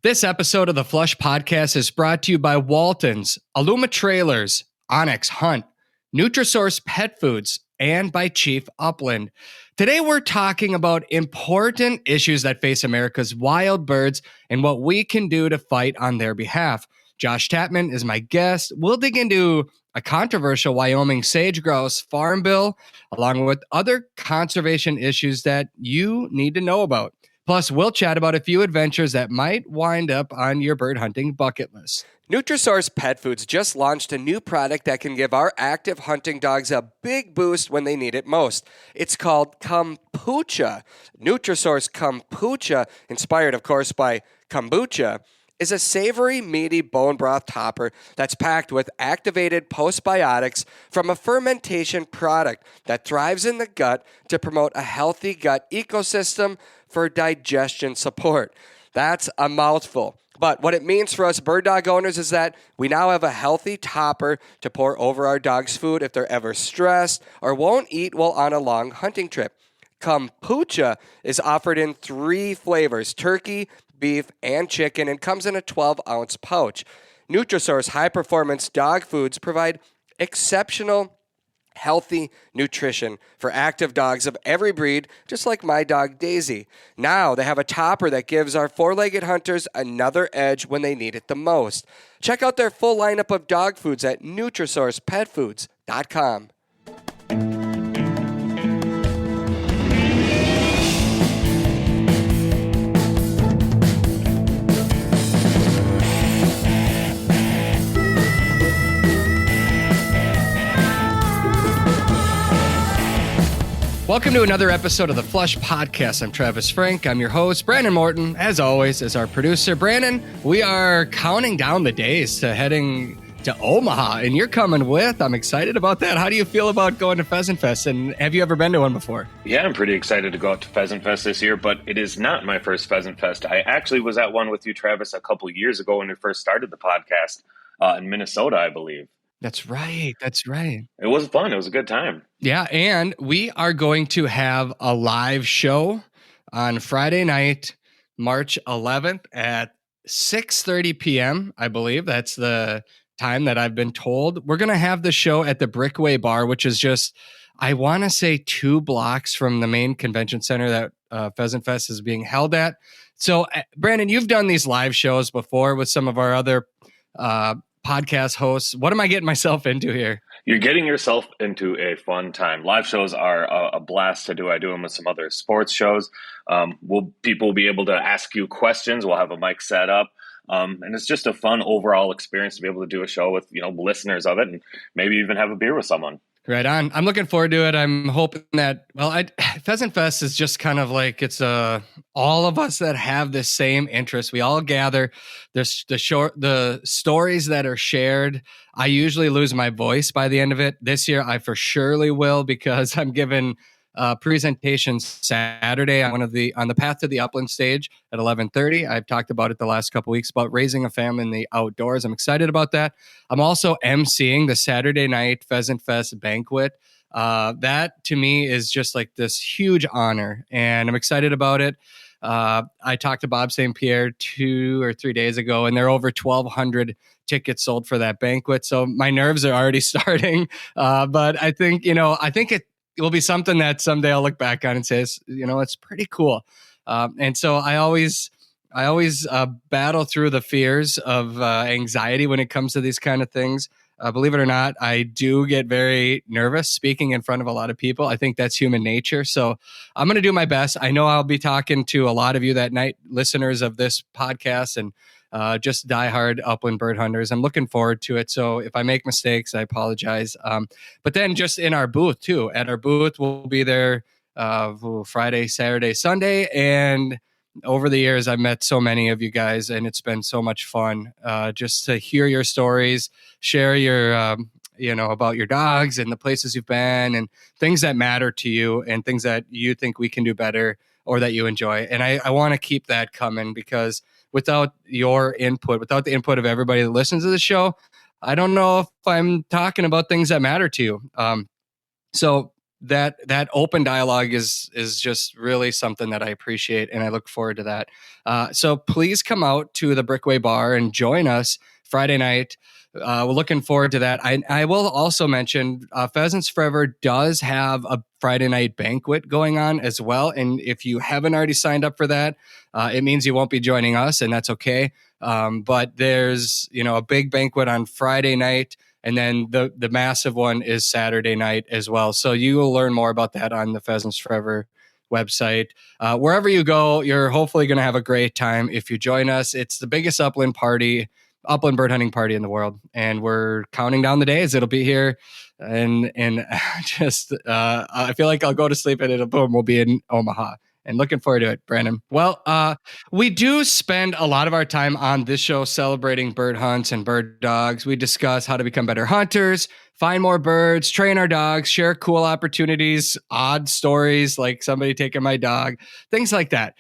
This episode of the Flush Podcast is brought to you by Walton's, Aluma Trailers, Onyx Hunt, Nutrisource Pet Foods, and by Chief Upland. Today we're talking about important issues that face America's wild birds and what we can do to fight on their behalf. Josh Tatman is my guest. We'll dig into a controversial Wyoming sage grouse farm bill, along with other conservation issues that you need to know about. Plus, we'll chat about a few adventures that might wind up on your bird hunting bucket list. Nutrisource Pet Foods just launched a new product that can give our active hunting dogs a big boost when they need it most. It's called kombucha. Nutrisource kombucha, inspired, of course, by kombucha, is a savory, meaty bone broth topper that's packed with activated postbiotics from a fermentation product that thrives in the gut to promote a healthy gut ecosystem for digestion support. That's a mouthful. But what it means for us bird dog owners is that we now have a healthy topper to pour over our dog's food if they're ever stressed or won't eat while on a long hunting trip. Kombucha is offered in 3 flavors: turkey, beef, and chicken, and comes in a 12-ounce pouch. Nutrisource high-performance dog foods provide exceptional healthy nutrition for active dogs of every breed, just like my dog Daisy. Now they have a topper that gives our 4-legged hunters another edge when they need it the most. Check out their full lineup of dog foods at NutrisourcePetFoods.com. Welcome to another episode of the Flush Podcast. I'm Travis Frank. I'm your host. Brandon Morton, as always, is our producer. Brandon, we are counting down the days to heading to Omaha, and you're coming with. I'm excited about that. How do you feel about going to Pheasant Fest, and have you ever been to one before? Yeah, I'm pretty excited to go out to Pheasant Fest this year, but it is not my first Pheasant Fest. I actually was at one with you, Travis, a couple years ago when we first started the podcast in Minnesota, I believe. That's right. That's right. It was fun. It was a good time. Yeah, and we are going to have a live show on Friday night, March 11th at 6:30 p.m., I believe. That's the time that I've been told. We're going to have the show at the Brickway Bar, which is just, I want to say, 2 blocks from the main convention center that Pheasant Fest is being held at. So, Brandon, you've done these live shows before with some of our other podcast hosts. What am I getting myself into here? You're getting yourself into a fun time. Live shows are a blast to do. I do them with some other sports shows. People will be able to ask you questions. We'll have a mic set up. And it's just a fun overall experience to be able to do a show with, listeners of it, and maybe even have a beer with someone. Right on. I'm looking forward to it. I'm hoping that, Pheasant Fest is just kind of like, it's all of us that have the same interest. We all gather. There's the stories that are shared. I usually lose my voice by the end of it. This year, I for surely will, because I'm giving presentations Saturday on the Path to the Upland stage at 11:30. I've talked about it the last couple of weeks about raising a family in the outdoors. I'm excited about that. I'm also emceeing the Saturday night Pheasant Fest banquet. That to me is just like this huge honor, and I'm excited about it. I talked to Bob St. Pierre 2 or 3 days ago, and there are over 1,200 tickets sold for that banquet. So my nerves are already starting. But I think it will be something that someday I'll look back on and say, it's pretty cool. And so I always battle through the fears of anxiety when it comes to these kind of things. Believe it or not, I do get very nervous speaking in front of a lot of people. I think that's human nature. So I'm going to do my best. I know I'll be talking to a lot of you that night, listeners of this podcast, and just diehard upland bird hunters. I'm looking forward to it. So if I make mistakes, I apologize. But then just in our booth too, at our booth, we'll be there Friday, Saturday, Sunday. And over the years, I've met so many of you guys, and it's been so much fun just to hear your stories, share your, about your dogs and the places you've been and things that matter to you and things that you think we can do better or that you enjoy. And I want to keep that coming, because without your input, without the input of everybody that listens to the show, I don't know if I'm talking about things that matter to you. So that open dialogue is just really something that I appreciate, and I look forward to that. So please come out to the Brickway Bar and join us Friday night. We're looking forward to that. I will also mention Pheasants Forever does have a Friday night banquet going on as well. And if you haven't already signed up for that, it means you won't be joining us, and that's okay. But there's, a big banquet on Friday night, and then the massive one is Saturday night as well. So you will learn more about that on the Pheasants Forever website. Wherever you go, you're hopefully going to have a great time if you join us. It's the biggest upland bird hunting party in the world, and we're counting down the days. It'll be here, and just I feel like I'll go to sleep and we'll be in Omaha. And looking forward to it, Brandon. Well, we do spend a lot of our time on this show celebrating bird hunts and bird dogs. We discuss how to become better hunters, find more birds, train our dogs, share cool opportunities, odd stories like somebody taking my dog, things like that.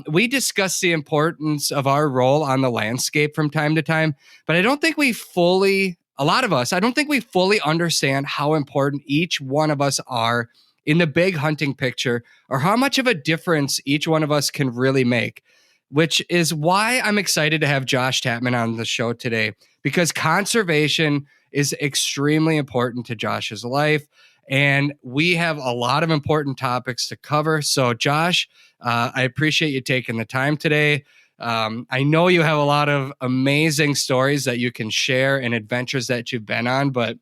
We discuss the importance of our role on the landscape from time to time, but I don't think a lot of us, I don't think we fully understand how important each one of us are in the big hunting picture, or how much of a difference each one of us can really make, which is why I'm excited to have Josh Tatman on the show today, because conservation is extremely important to Josh's life. And we have a lot of important topics to cover. So Josh, I appreciate you taking the time today. I know you have a lot of amazing stories that you can share and adventures that you've been on, but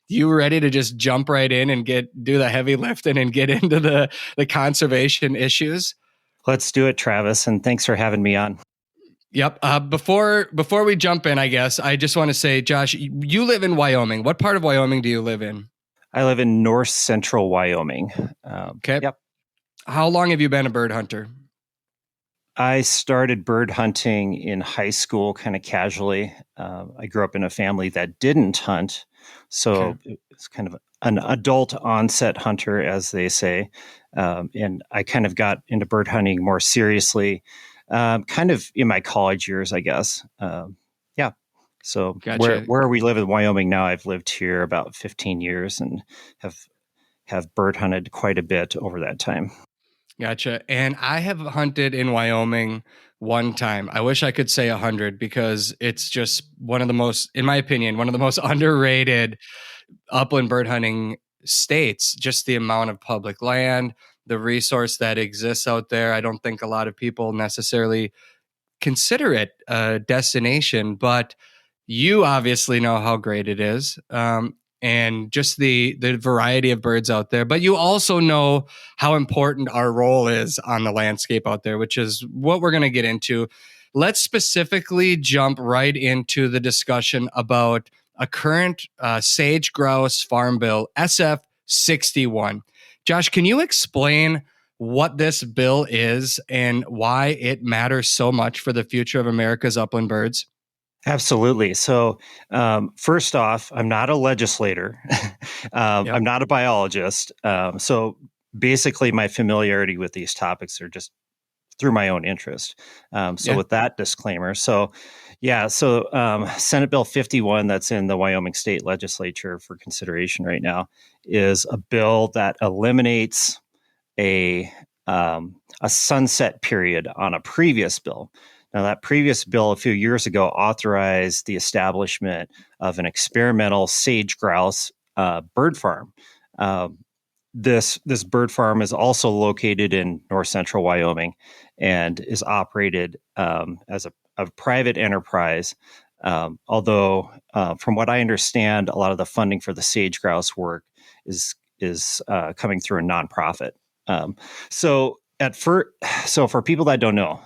you ready to just jump right in and do the heavy lifting and get into the conservation issues? Let's do it, Travis. And thanks for having me on. Yep. Before we jump in, I guess I just want to say, Josh, you live in Wyoming. What part of Wyoming do you live in? I live in north central Wyoming. Okay. Yep. How long have you been a bird hunter? I started bird hunting in high school, kind of casually. I grew up in a family that didn't hunt. So it's kind of an adult onset hunter, as they say. And I kind of got into bird hunting more seriously, kind of in my college years, I guess. Yeah. So Gotcha. where we live in Wyoming now, I've lived here about 15 years and have bird hunted quite a bit over that time. Gotcha. And I have hunted in Wyoming one time. I wish I could say 100, because it's just in my opinion, one of the most underrated upland bird hunting states. Just the amount of public land, the resource that exists out there. I don't think a lot of people necessarily consider it a destination, but you obviously know how great it is. And just the variety of birds out there. But you also know how important our role is on the landscape out there, which is what we're going to get into. Let's specifically jump right into the discussion about a current sage grouse farm bill, SF 61. Josh, can you explain what this bill is and why it matters so much for the future of America's upland birds? Absolutely. So, first off, I'm not a legislator. Yep. I'm not a biologist. So, basically, my familiarity with these topics are just through my own interest. With that disclaimer, Senate Bill 51 that's in the Wyoming State Legislature for consideration right now is a bill that eliminates a sunset period on a previous bill. Now, that previous bill a few years ago authorized the establishment of an experimental sage grouse bird farm. This bird farm is also located in north central Wyoming and is operated as a private enterprise. Although, from what I understand, a lot of the funding for the sage grouse work is coming through a nonprofit. So for people that don't know,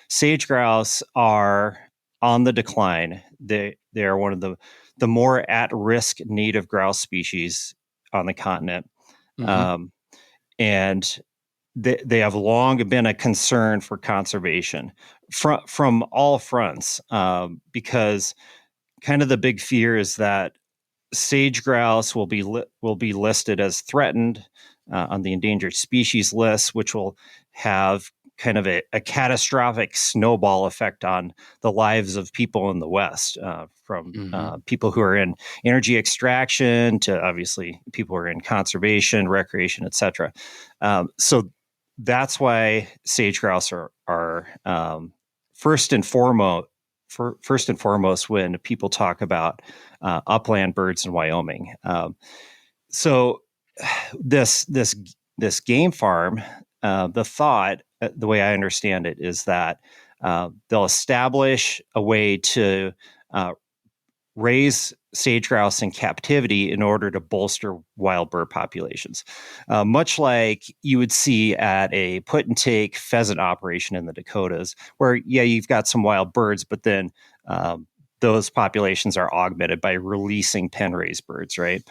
sage grouse are on the decline. They are one of the more at-risk native grouse species on the continent. Mm-hmm. And they have long been a concern for conservation from all fronts, because kind of the big fear is that sage grouse will be listed as threatened on the endangered species list, which will have kind of a catastrophic snowball effect on the lives of people in the West, from people who are in energy extraction to obviously people who are in conservation, recreation, etc. So that's why sage grouse are first and foremost. First and foremost, when people talk about upland birds in Wyoming, so this game farm, the thought, the way I understand it, is that they'll establish a way to raise sage grouse in captivity in order to bolster wild bird populations, much like you would see at a put and take pheasant operation in the Dakotas, where you've got some wild birds, but then those populations are augmented by releasing pen-raised birds, right?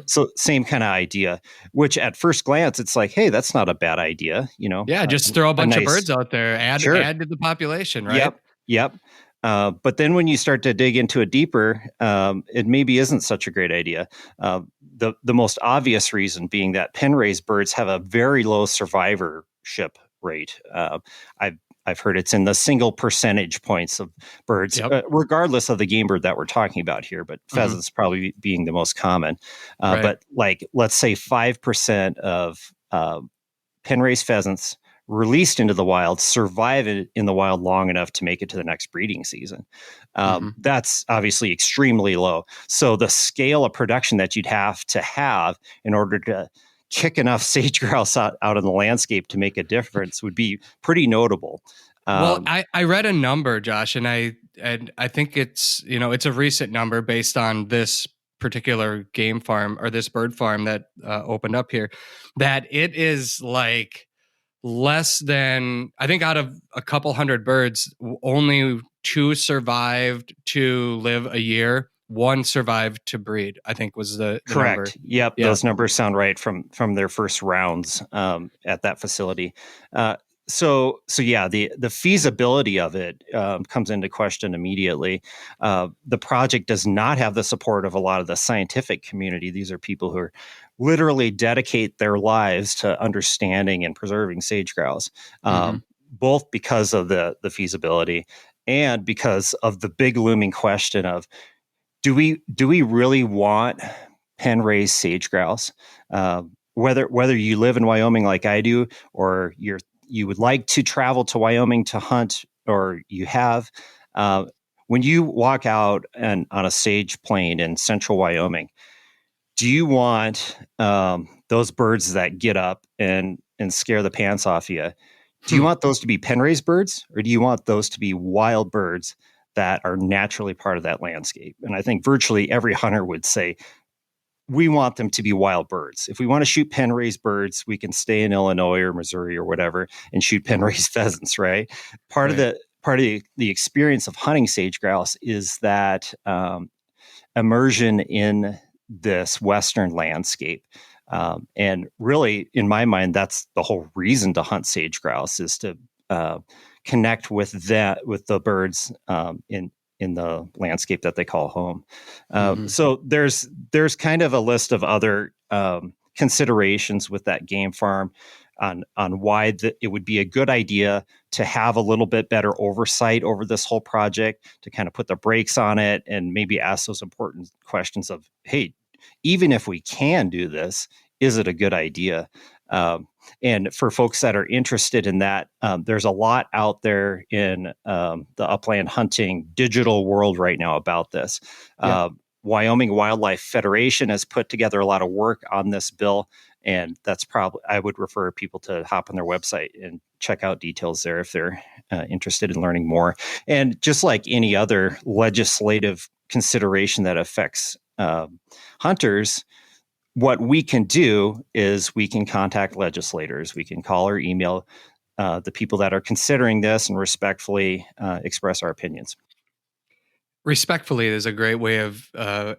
So same kind of idea, which at first glance, it's like, hey, that's not a bad idea. Yeah, just throw a bunch of nice birds out there, add to the population, right? Yep. But then when you start to dig into it deeper, it maybe isn't such a great idea. The most obvious reason being that pen-raised birds have a very low survivorship rate. I've heard it's in the single percentage points of birds, regardless of the game bird that we're talking about here, but pheasants probably being the most common. But like, let's say 5% of pen-raised pheasants released into the wild survive in the wild long enough to make it to the next breeding season. That's obviously extremely low. So the scale of production that you'd have in order to kick enough sage grouse out in the landscape to make a difference would be pretty notable. Well, I read a number, Josh, and I think it's a recent number based on this particular game farm or this bird farm that opened up here, that it is like less than, I think, out of a couple hundred birds, only 2 survived to live a year. 1 survived to breed, I think was the correct number. Yep, those numbers sound right from their first rounds at that facility. So yeah, the feasibility of it comes into question immediately. The project does not have the support of a lot of the scientific community. These are people who are literally dedicate their lives to understanding and preserving sage grouse, both because of the feasibility and because of the big looming question of, do we really want pen-raised sage grouse? Whether you live in Wyoming like I do, or you would like to travel to Wyoming to hunt, or you have, when you walk out on a sage plain in central Wyoming, do you want those birds that get up and scare the pants off you? Do you want those to be pen-raised birds, or do you want those to be wild birds that are naturally part of that landscape? And I think virtually every hunter would say, we want them to be wild birds. If we want to shoot pen-raised birds, we can stay in Illinois or Missouri or whatever and shoot pen-raised pheasants, right? Part of the experience of hunting sage grouse is that immersion in this Western landscape. And really, in my mind, that's the whole reason to hunt sage grouse, is to connect with the birds in the landscape that they call home. So there's kind of a list of other considerations with that game farm on why it would be a good idea to have a little bit better oversight over this whole project, to kind of put the brakes on it and maybe ask those important questions of, hey, even if we can do this, is it a good idea? And for folks that are interested in that, there's a lot out there in the upland hunting digital world right now about this. Wyoming Wildlife Federation has put together a lot of work on this bill, and that's probably, I would refer people to hop on their website and check out details there if they're interested in learning more. And just like any other legislative consideration that affects hunters, what we can do is we can contact legislators. We can call or email the people that are considering this and respectfully express our opinions. Respectfully is a great way of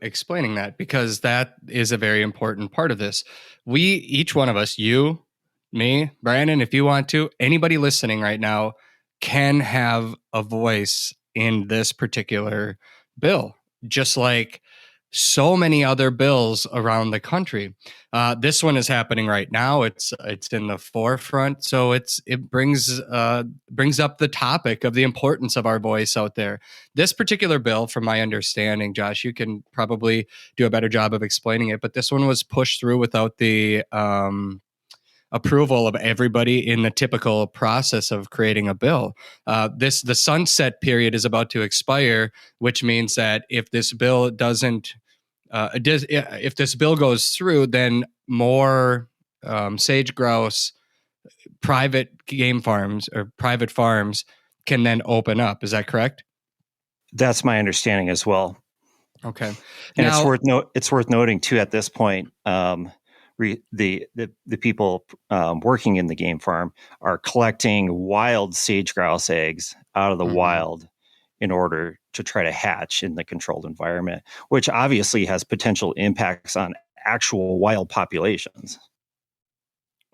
explaining that, because that is a very important part of this. We, each one of us, you, me, Brandon, if you want to, anybody listening right now can have a voice in this particular bill. Just like so many other bills around the country. This one is happening right now. It's in the forefront, so it brings up the topic of the importance of our voice out there. This particular bill, from my understanding, Josh, you can probably do a better job of explaining it, but this one was pushed through without the approval of everybody in the typical process of creating a bill. The sunset period is about to expire, which means that if this bill doesn't, if this bill goes through, then more sage grouse private game farms or private farms can then open up. Is that correct? That's my understanding as well. Okay. And Now, it's worth noting too at this point, the people working in the game farm are collecting wild sage grouse eggs out of the wild in order to try to hatch in the controlled environment, which obviously has potential impacts on actual wild populations.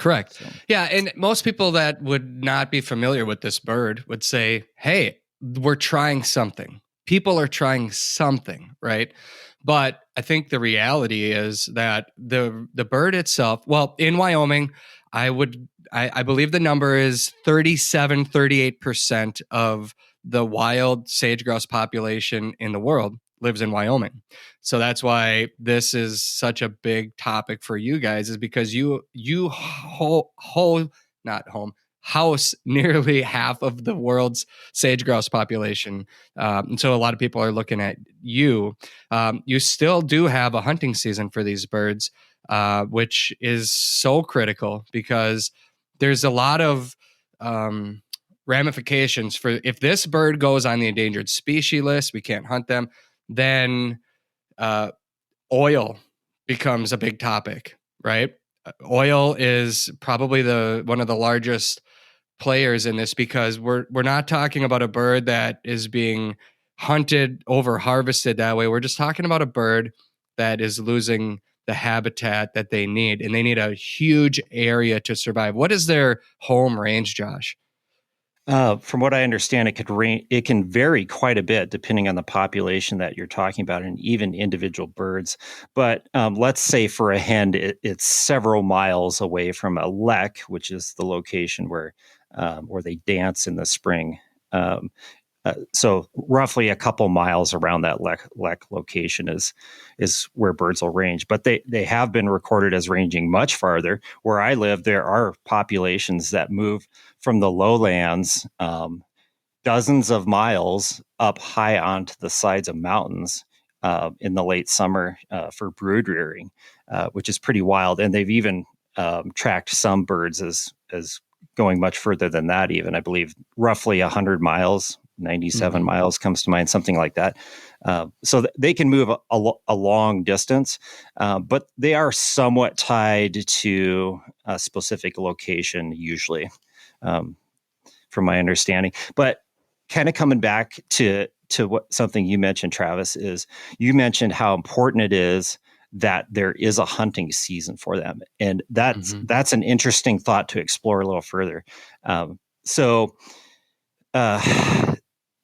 correct. So. Yeah. And most people that would not be familiar with this bird would say, hey, we're trying something. People are trying something, right? But I think the reality is that the bird itself, well, in Wyoming, I believe the number is 38% of the wild sage grouse population in the world lives in Wyoming. So that's why this is such a big topic for you guys, is because you house nearly half of the world's sage grouse population. And so a lot of people are looking at you. You still do have a hunting season for these birds, which is so critical because there's a lot of ramifications for if this bird goes on the endangered species list, we can't hunt them, then oil becomes a big topic, right? Oil is probably one of the largest players in this because we're not talking about a bird that is being hunted, over harvested that way. We're just talking about a bird that is losing the habitat that they need, and they need a huge area to survive. What is their home range, Josh? From what I understand, it can vary quite a bit depending on the population that you're talking about, and even individual birds. But let's say for a hen, it's several miles away from a lek, which is the location where they dance in the spring. So roughly a couple miles around that lek location is where birds will range. But they have been recorded as ranging much farther. Where I live, there are populations that move from the lowlands dozens of miles up high onto the sides of mountains in the late summer for brood rearing, which is pretty wild. And they've even tracked some birds as going much further than that. Even I believe roughly 100 miles. 97 miles comes to mind, something like that. So they can move a long distance, but they are somewhat tied to a specific location, usually, from my understanding. But kind of coming back to what something you mentioned, Travis, is you mentioned how important it is that there is a hunting season for them. And that's an interesting thought to explore a little further.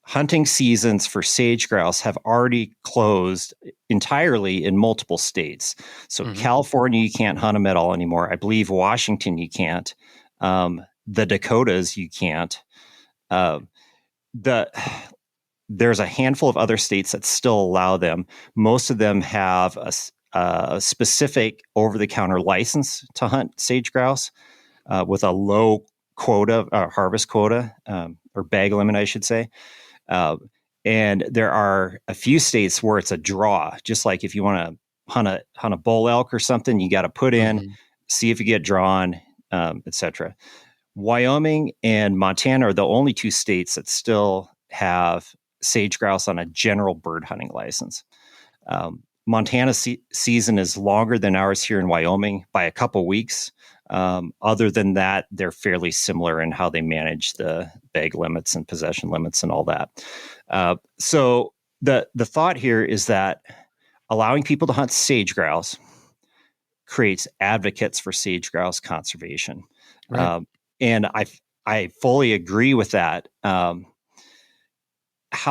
Hunting seasons for sage grouse have already closed entirely in multiple states. So California, you can't hunt them at all anymore. I believe Washington, you can't. The Dakotas, you can't. There's a handful of other states that still allow them. Most of them have a specific over-the-counter license to hunt sage grouse with a low quota, harvest quota, or bag limit, I should say. And there are a few states where it's a draw, just like if you want to hunt a bull elk or something, you got to put in, see if you get drawn, etc. Wyoming and Montana are the only two states that still have sage grouse on a general bird hunting license. Montana's season is longer than ours here in Wyoming by a couple weeks. Other than that, they're fairly similar in how they manage the bag limits and possession limits and all that. So the thought here is that allowing people to hunt sage grouse creates advocates for sage grouse conservation. Right. And I fully agree with that. How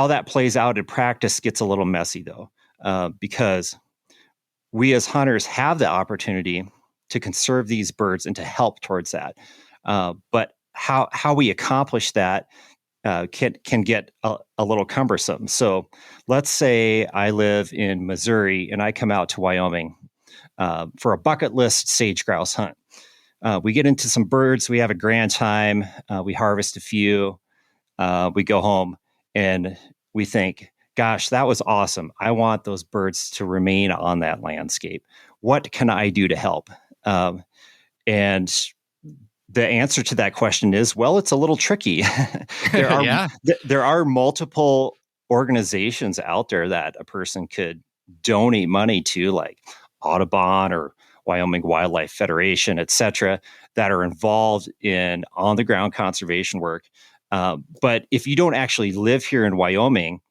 that plays out in practice gets a little messy, though, because we as hunters have the opportunity to conserve these birds and to help towards that. But how we accomplish that can get a little cumbersome. So let's say I live in Missouri and I come out to Wyoming for a bucket list sage grouse hunt. We get into some birds. We have a grand time. We harvest a few. We go home and we think, gosh, that was awesome. I want those birds to remain on that landscape. What can I do to help? And the answer to that question is, well, it's a little tricky. There are multiple organizations out there that a person could donate money to, like Audubon or Wyoming Wildlife Federation, et cetera, that are involved in on the ground conservation work. But if you don't actually live here in Wyoming,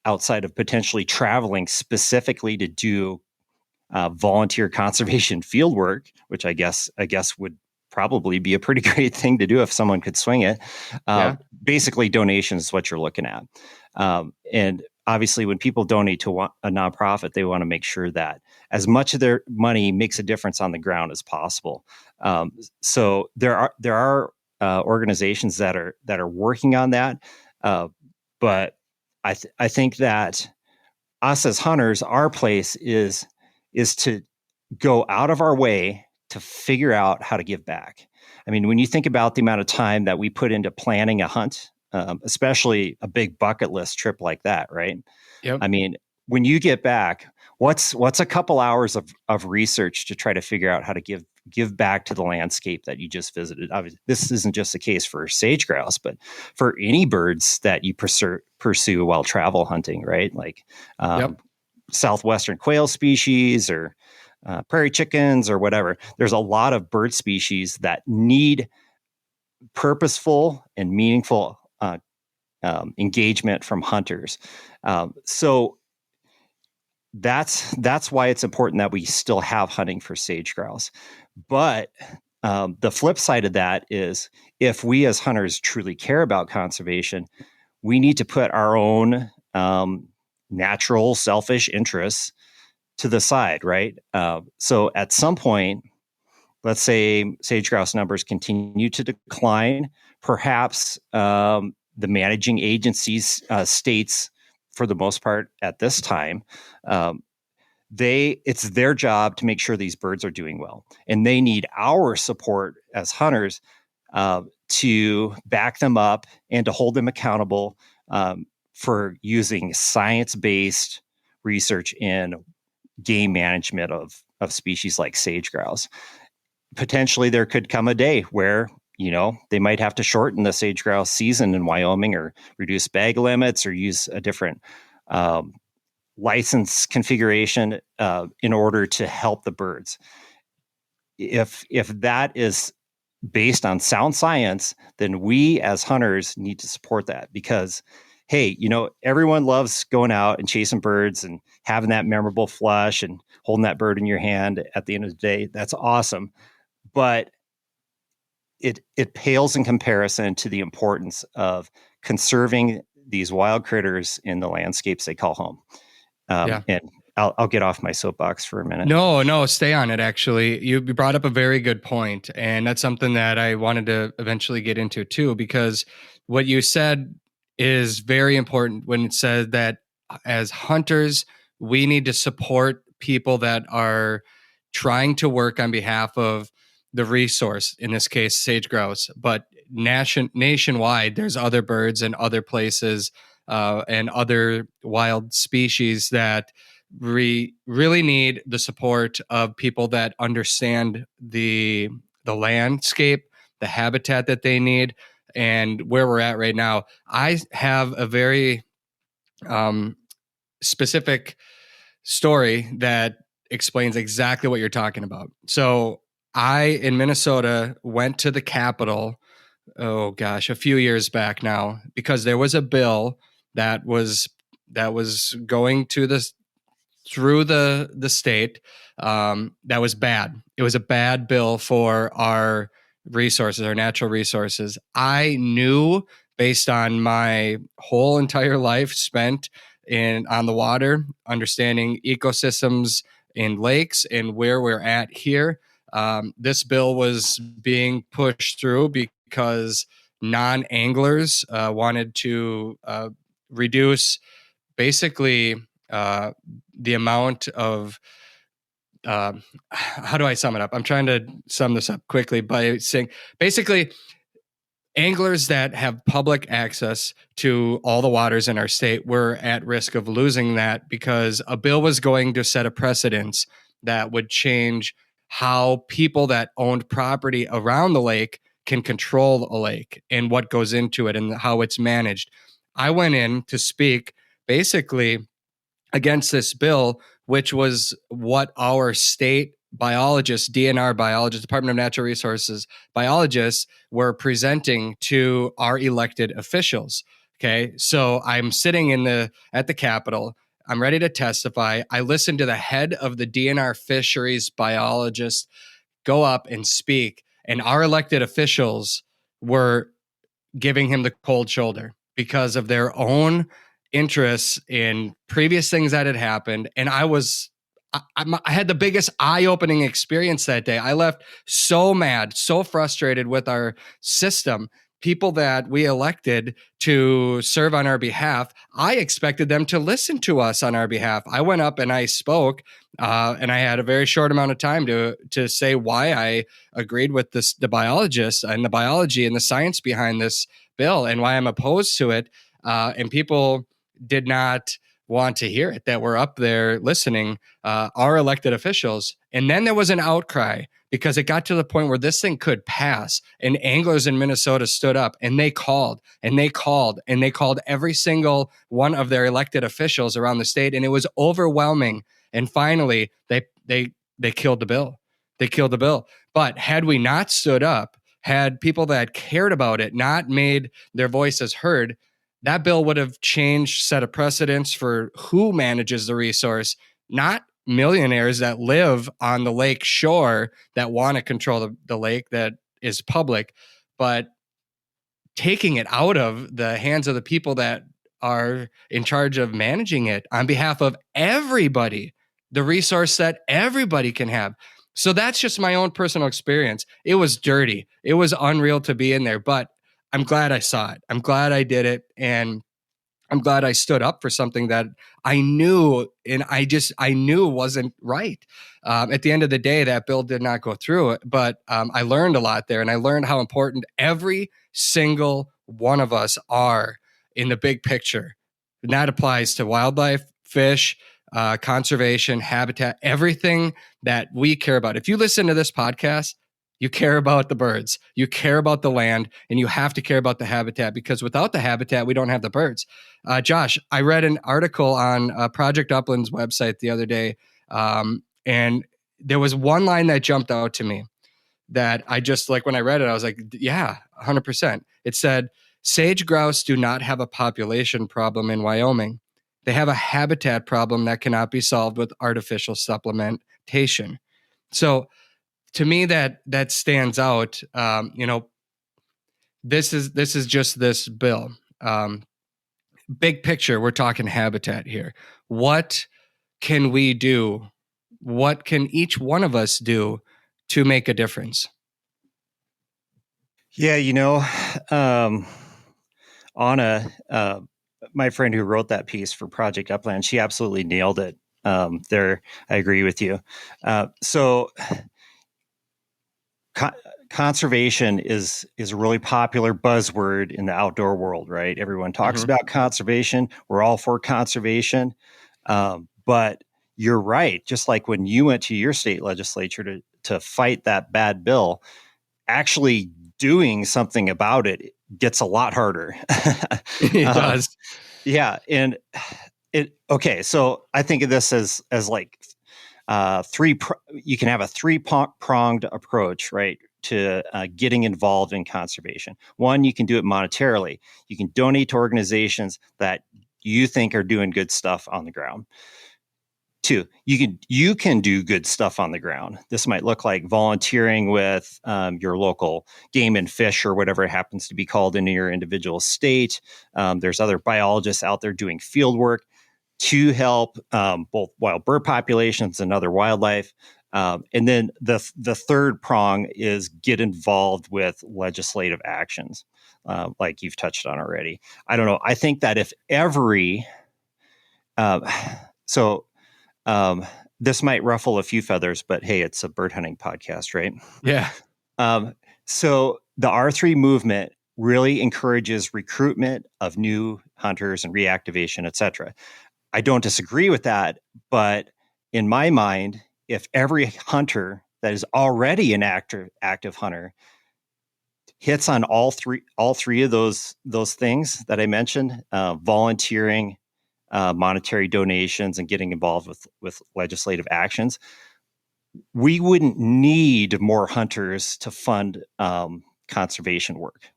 outside of potentially traveling specifically to do volunteer conservation field work, which I guess would probably be a pretty great thing to do if someone could swing it. Basically, donations is what you're looking at. And obviously, when people donate to a nonprofit, they want to make sure that as much of their money makes a difference on the ground as possible. So there are organizations that are working on that, but I think that us as hunters, our place is to go out of our way to figure out how to give back. I mean, when you think about the amount of time that we put into planning a hunt, especially a big bucket list trip like that, right? Yep. I mean, when you get back, what's a couple hours of research to try to figure out how to give back to the landscape that you just visited? Obviously, this isn't just the case for sage grouse, but for any birds that you pursue while travel hunting, right? Like southwestern quail species or prairie chickens or whatever. There's a lot of bird species that need purposeful and meaningful engagement from hunters. So that's why it's important that we still have hunting for sage grouse. But the flip side of that is, if we as hunters truly care about conservation, we need to put our own natural, selfish interests to the side, right? So at some point, let's say sage grouse numbers continue to decline. Perhaps the managing agencies, states, for the most part at this time, it's their job to make sure these birds are doing well, and they need our support as hunters to back them up and to hold them accountable for using science-based research in game management of species like sage grouse. Potentially, there could come a day where they might have to shorten the sage grouse season in Wyoming, or reduce bag limits, or use a different license configuration in order to help the birds. If that is based on sound science, then we as hunters need to support that, because hey, everyone loves going out and chasing birds and having that memorable flush and holding that bird in your hand at the end of the day. That's awesome. But it pales in comparison to the importance of conserving these wild critters in the landscapes they call home. And I'll get off my soapbox for a minute. No, stay on it. Actually, you brought up a very good point, and that's something that I wanted to eventually get into too, because what you said is very important when it says that as hunters, we need to support people that are trying to work on behalf of the resource, in this case, sage grouse, but nationwide, there's other birds and other places and other wild species that really need the support of people that understand the landscape, the habitat that they need, and where we're at right now. I have a very specific story that explains exactly what you're talking about. So I, in Minnesota, went to the Capitol, a few years back now, because there was a bill that was going through the state that was bad. It was a bad bill for our resources, our natural resources. I knew, based on my whole entire life spent on the water, understanding ecosystems in lakes and where we're at here. This bill was being pushed through because non-anglers wanted to reduce basically the amount of how do I sum it up? I'm trying to sum this up quickly by saying basically anglers that have public access to all the waters in our state were at risk of losing that because a bill was going to set a precedence that would change how people that owned property around the lake can control a lake and what goes into it and how it's managed. I went in to speak basically against this bill, which was what our state biologists, DNR biologists, Department of Natural Resources biologists were presenting to our elected officials. Okay. So I'm sitting at the Capitol. I'm ready to testify. I listened to the head of the DNR fisheries biologist go up and speak, and our elected officials were giving him the cold shoulder because of their own interests in previous things that had happened. And I had the biggest eye-opening experience that day. I left so mad, so frustrated with our system. People that we elected to serve on our behalf, I expected them to listen to us on our behalf. I went up and I spoke, and I had a very short amount of time to say why I agreed with the biologists and the biology and the science behind this bill and why I'm opposed to it. And people did not want to hear it that were up there listening, our elected officials. And then there was an outcry because it got to the point where this thing could pass, and anglers in Minnesota stood up and they called and they called and they called every single one of their elected officials around the state, and it was overwhelming. And finally they killed the bill. They killed the bill. But had we not stood up, had people that cared about it not made their voices heard, that bill would have changed set of precedents for who manages the resource, not millionaires that live on the lake shore that want to control the lake that is public, but taking it out of the hands of the people that are in charge of managing it on behalf of everybody, the resource that everybody can have. So that's just my own personal experience. It was dirty. It was unreal to be in there, but I'm glad I saw it. I'm glad I did it. And I'm glad I stood up for something that I knew, and I knew wasn't right. At the end of the day, that bill did not go through, but I learned a lot there, and I learned how important every single one of us are in the big picture. And that applies to wildlife, fish, conservation, habitat, everything that we care about. If you listen to this podcast, you care about the birds, you care about the land, and you have to care about the habitat, because without the habitat, we don't have the birds. Josh, I read an article on Project Upland's website the other day, and there was one line that jumped out to me that I just, like, when I read it, I was like, yeah, 100%. It said, sage grouse do not have a population problem in Wyoming. They have a habitat problem that cannot be solved with artificial supplementation. So to me, that stands out. This is just this bill. Big picture, we're talking habitat here. What can we do? What can each one of us do to make a difference? Yeah, Anna, my friend who wrote that piece for Project Upland, she absolutely nailed it. There, I agree with you. Conservation is a really popular buzzword in the outdoor world, right? Everyone talks about conservation. We're all for conservation. But you're right. Just like when you went to your state legislature to fight that bad bill, actually doing something about it gets a lot harder. It does. Yeah. And okay. So I think of this as like you can have a three-pronged approach, right, to getting involved in conservation. One, you can do it monetarily. You can donate to organizations that you think are doing good stuff on the ground. Two, you can do good stuff on the ground. This might look like volunteering with your local game and fish, or whatever it happens to be called in your individual state. There's other biologists out there doing field work. to help both wild bird populations and other wildlife. And then the third prong is get involved with legislative actions, like you've touched on already. I don't know. I think that if every this might ruffle a few feathers, but hey, it's a bird hunting podcast, right? Yeah. So the R3 movement really encourages recruitment of new hunters and reactivation, et cetera. I don't disagree with that, but in my mind, if every hunter that is already an active hunter hits on all three of those things that I mentioned, volunteering, monetary donations, and getting involved with legislative actions, we wouldn't need more hunters to fund conservation work.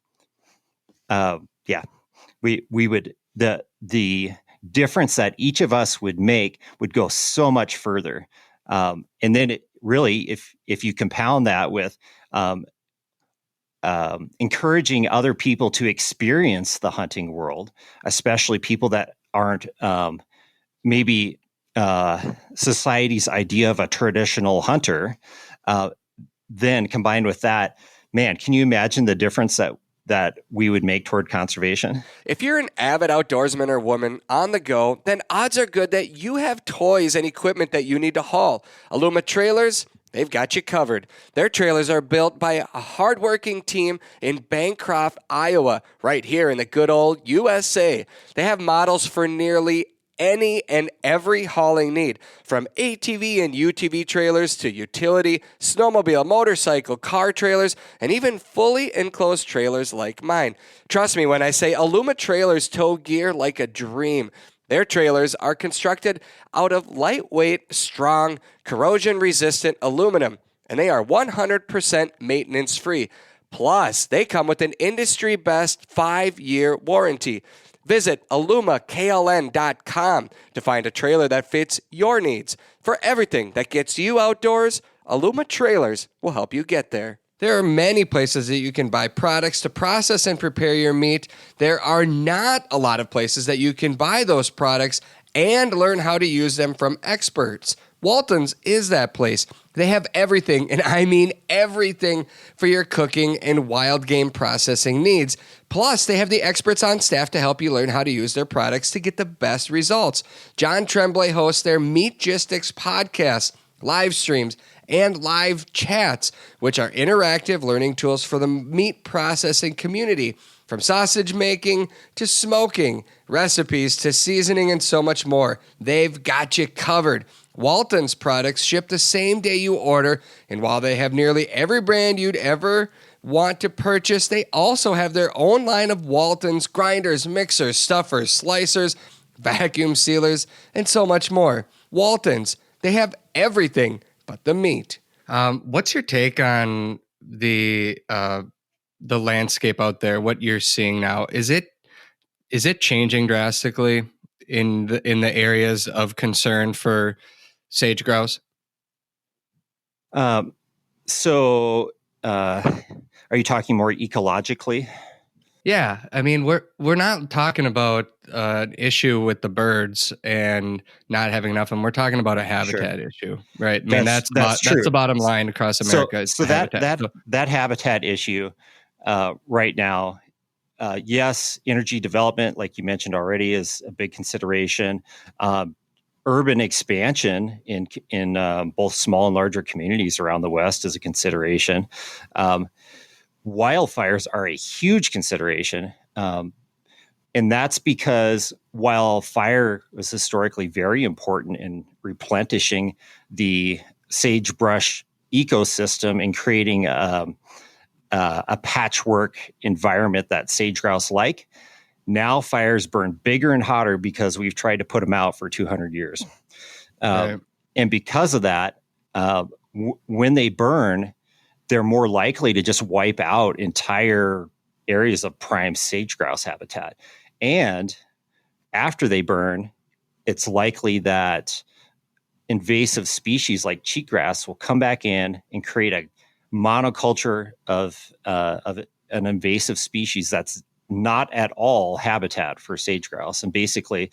We would the difference that each of us would make would go so much further. And then it really, if you compound that with encouraging other people to experience the hunting world, especially people that aren't maybe society's idea of a traditional hunter, then combined with that, man, can you imagine the difference that we would make toward conservation? If you're an avid outdoorsman or woman on the go, then odds are good that you have toys and equipment that you need to haul. Aluma Trailers, they've got you covered. Their trailers are built by a hardworking team in Bancroft, Iowa, right here in the good old USA. They have models for nearly any and every hauling need, from ATV and UTV trailers to utility, snowmobile, motorcycle, car trailers, and even fully enclosed trailers like mine. Trust me when I say Aluma Trailers tow gear like a dream. Their trailers are constructed out of lightweight, strong, corrosion-resistant aluminum, and they are 100% maintenance-free. Plus, they come with an industry-best 5-year warranty. Visit alumakln.com to find a trailer that fits your needs. For everything that gets you outdoors, Aluma Trailers will help you get there. There are many places that you can buy products to process and prepare your meat. There are not a lot of places that you can buy those products and learn how to use them from experts. Walton's is that place. They have everything, and I mean everything, for your cooking and wild game processing needs. Plus, they have the experts on staff to help you learn how to use their products to get the best results. John Tremblay hosts their Meatgistics podcast, live streams, and live chats, which are interactive learning tools for the meat processing community. From sausage making to smoking, recipes to seasoning, and so much more, they've got you covered. Walton's products ship the same day you order, and while they have nearly every brand you'd ever want to purchase, they also have their own line of Walton's grinders, mixers, stuffers, slicers, vacuum sealers, and so much more. Walton's, they have everything but the meat. What's your take on the landscape out there? What you're seeing now, is it changing drastically in the areas of concern for sage grouse? So, are you talking more ecologically? Yeah, I mean we're not talking about an issue with the birds and not having enough of them. We're talking about a habitat issue, right? I mean that's the bottom line across America. So that habitat issue right now, yes, energy development, like you mentioned already, is a big consideration. Urban expansion in both small and larger communities around the West is a consideration. Wildfires are a huge consideration. And that's because while fire was historically very important in replenishing the sagebrush ecosystem and creating a patchwork environment that sage grouse like, now fires burn bigger and hotter because we've tried to put them out for 200 years. Right. And because of that, when they burn, they're more likely to just wipe out entire areas of prime sage grouse habitat. And after they burn, it's likely that invasive species like cheatgrass will come back in and create a monoculture of an invasive species that's not at all habitat for sage grouse. And basically,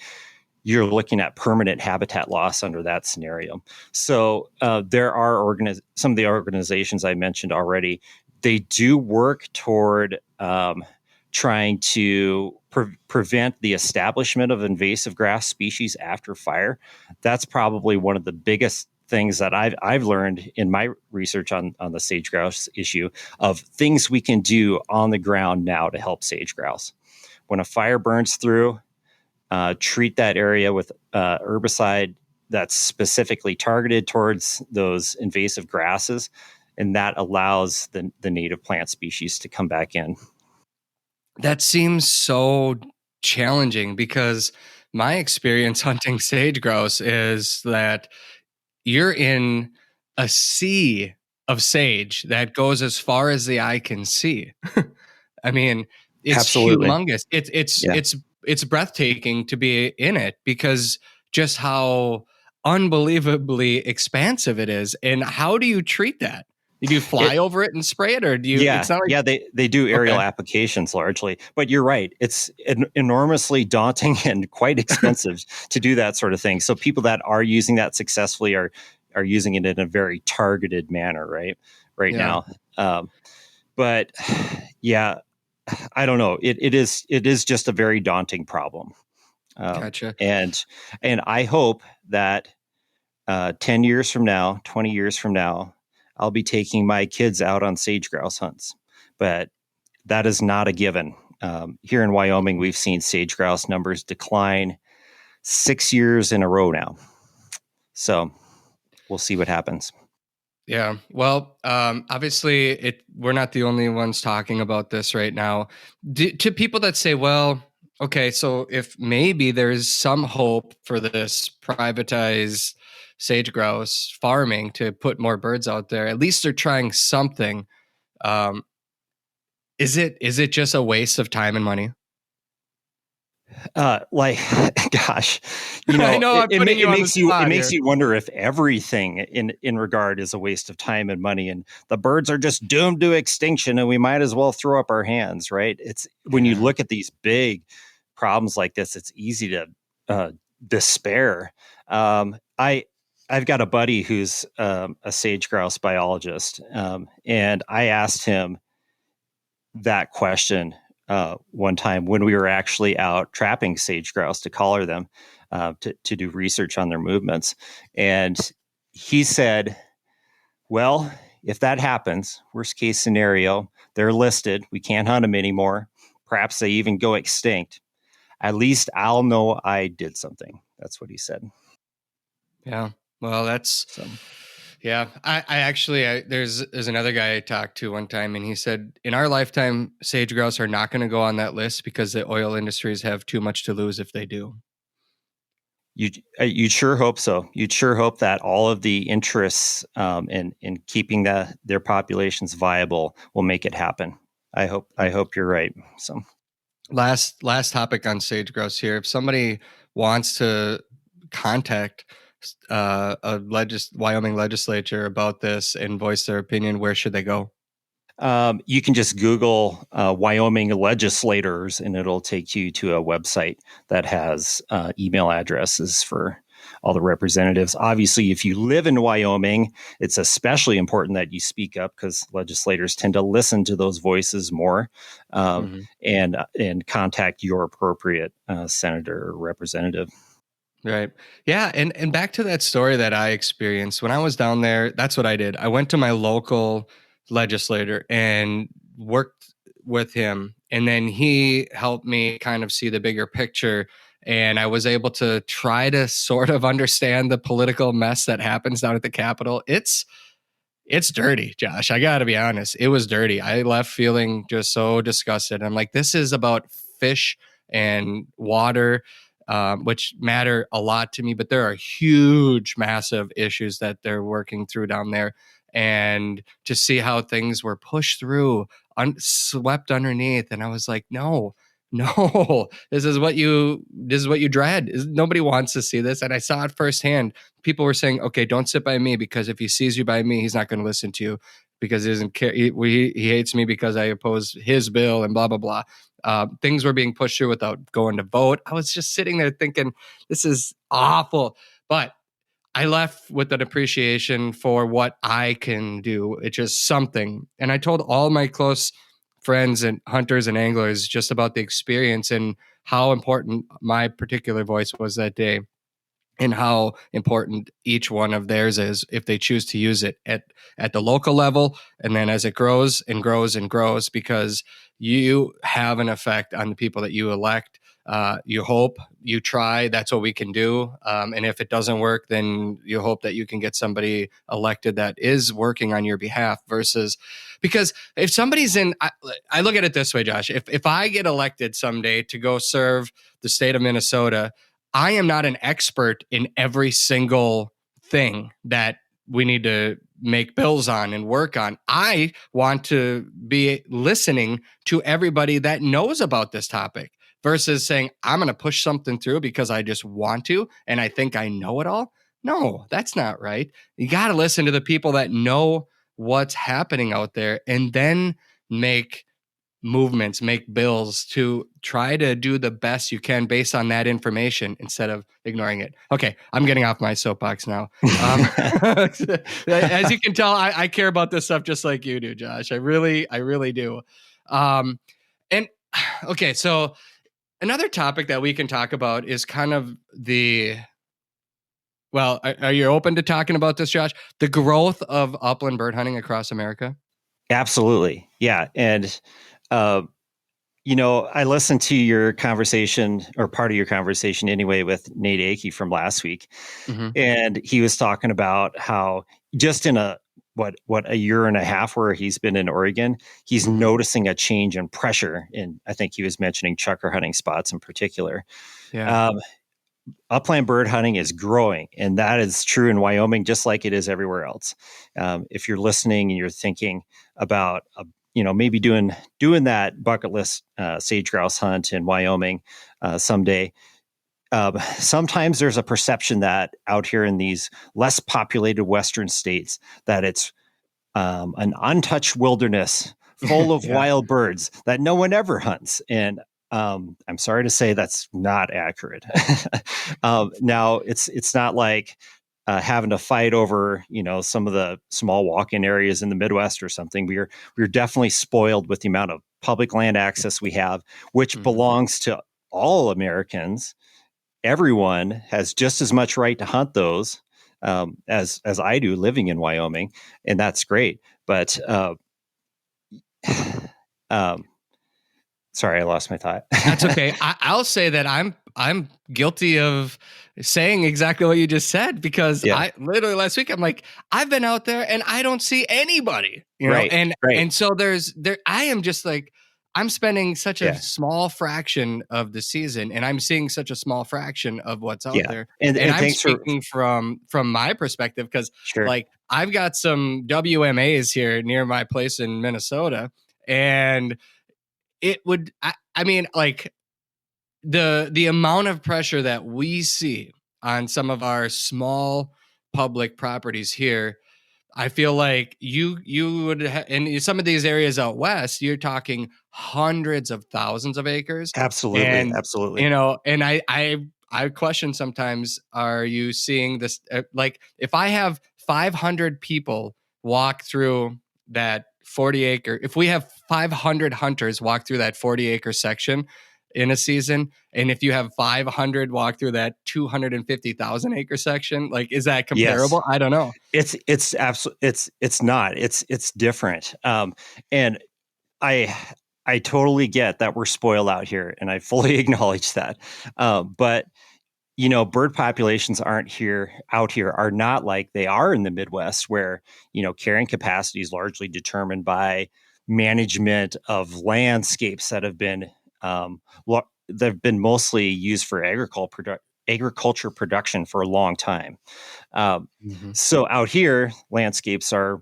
you're looking at permanent habitat loss under that scenario. So there are some of the organizations I mentioned already. They do work toward trying to prevent the establishment of invasive grass species after fire. That's probably one of the biggest things that I've learned in my research on the sage grouse issue, of things we can do on the ground now to help sage grouse. When a fire burns through, treat that area with herbicide that's specifically targeted towards those invasive grasses, and that allows the native plant species to come back in. That seems so challenging, because my experience hunting sage grouse is that you're in a sea of sage that goes as far as the eye can see. I mean, it's Absolutely. humongous. It's breathtaking to be in it, because just how unbelievably expansive it is. And how do you treat that? Do you fly over it and spray it, or do you? Yeah, it's not like, they do aerial Okay. applications largely, but you're right. It's enormously daunting and quite expensive to do that sort of thing. So people that are using that successfully are using it in a very targeted manner, right Yeah. now. But yeah, I don't know. It is just a very daunting problem. Gotcha. And I hope that 10 years from now, 20 years from now, I'll be taking my kids out on sage grouse hunts. But that is not a given. Here in Wyoming, we've seen sage grouse numbers decline 6 years in a row now. So we'll see what happens. Yeah. Well, obviously, we're not the only ones talking about this right now. To people that say, well, okay, so if maybe there's some hope for this privatized sage grouse farming to put more birds out there, at least they're trying something. Um, is it just a waste of time and money? Gosh, I know I'm putting you on the makes spot it makes here. you wonder if everything in regard is a waste of time and money, and the birds are just doomed to extinction, and we might as well throw up our hands, right? It's when you Yeah. look at these big problems like this, it's easy to despair. I've got a buddy who's a sage grouse biologist, and I asked him that question one time when we were actually out trapping sage grouse to collar them, to do research on their movements. And he said, well, if that happens, worst case scenario, they're listed, we can't hunt them anymore, perhaps they even go extinct, at least I'll know I did something. That's what he said. Yeah. Well, So yeah. I actually, there's another guy I talked to one time, and he said, in our lifetime, sage grouse are not going to go on that list because the oil industries have too much to lose if they do. you'd sure hope so. You'd sure hope that all of the interests in keeping their populations viable will make it happen. I hope you're right. So Last topic on sage grouse here. If somebody wants to contact Wyoming legislature about this and voice their opinion, where should they go? you can just Google Wyoming legislators, and it'll take you to a website that has email addresses for all the representatives. Obviously, if you live in Wyoming, it's especially important that you speak up, because legislators tend to listen to those voices more, and contact your appropriate senator or representative. Right. Yeah. And back to that story that I experienced when I was down there, that's what I did. I went to my local legislator and worked with him. And then he helped me kind of see the bigger picture. And I was able to try to sort of understand the political mess that happens down at the Capitol. It's dirty, Josh. I got to be honest. It was dirty. I left feeling just so disgusted. I'm like, this is about fish and water, which matter a lot to me, but there are huge, massive issues that they're working through down there. And to see how things were pushed through, swept underneath. And I was like, no, this is what you dread. Nobody wants to see this. And I saw it firsthand. People were saying, okay, don't sit by me, because if he sees you by me, he's not going to listen to you. because he doesn't care. He hates me because I oppose his bill and blah, blah, blah. Things were being pushed through without going to vote. I was just sitting there thinking, this is awful. But I left with an appreciation for what I can do. It's just something. And I told all my close friends and hunters and anglers just about the experience and how important my particular voice was that day, and how important each one of theirs is if they choose to use it at the local level, and then as it grows and grows and grows, because you have an effect on the people that you elect. You hope, you try, that's what we can do. And if it doesn't work, then you hope that you can get somebody elected that is working on your behalf, versus, because if somebody's I look at it this way, Josh, if I get elected someday to go serve the state of Minnesota, I am not an expert in every single thing that we need to make bills on and work on. I want to be listening to everybody that knows about this topic, versus saying, I'm going to push something through because I just want to and I think I know it all. No, that's not right. You got to listen to the people that know what's happening out there, and then make movements, make bills to try to do the best you can based on that information instead of ignoring it. Okay, I'm getting off my soapbox now. As you can tell, I care about this stuff just like you do, Josh. I really do. And okay, so another topic that we can talk about is kind of are you open to talking about this, Josh? The growth of upland bird hunting across America? Absolutely. Yeah. And, I listened to your conversation, or part of your conversation anyway, with Nate Akey from last week. Mm-hmm. And he was talking about how just in a year and a half where he's been in Oregon, he's noticing a change in pressure. And I think he was mentioning chukar hunting spots in particular. Yeah. Upland bird hunting is growing, and that is true in Wyoming, just like it is everywhere else. If you're listening and you're thinking about, maybe doing that bucket list sage grouse hunt in Wyoming someday, sometimes there's a perception that out here in these less populated Western states that it's an untouched wilderness full of wild birds that no one ever hunts. And I'm sorry to say that's not accurate. Now it's not like having to fight over, some of the small walk-in areas in the Midwest or something. We're definitely spoiled with the amount of public land access we have, which belongs to all Americans. Everyone has just as much right to hunt those as I do living in Wyoming, and that's great. But sorry, I lost my thought. That's okay. I'll say that I'm guilty of saying exactly what you just said, because I literally last week, I'm like, I've been out there and I don't see anybody, and so I am just like, I'm spending such a small fraction of the season, and I'm seeing such a small fraction of what's out there. And I'm speaking from my perspective, because like I've got some WMAs here near my place in Minnesota, and it would, I mean, like the amount of pressure that we see on some of our small public properties here, I feel like you would, in some of these areas out west, you're talking hundreds of thousands of acres. Absolutely. And, absolutely. And I question sometimes, are you seeing this? Like if I have 500 people walk through that 40 acre, if we have 500 hunters walk through that 40 acre section in a season, and if you have 500 walk through that 250,000 acre section, like, is that comparable? Yes. I don't know. It's absolutely, it's not, it's different. And I totally get that we're spoiled out here, and I fully acknowledge that. But bird populations out here are not like they are in the Midwest, where, carrying capacity is largely determined by management of landscapes that have been mostly used for agriculture production for a long time. So out here, landscapes are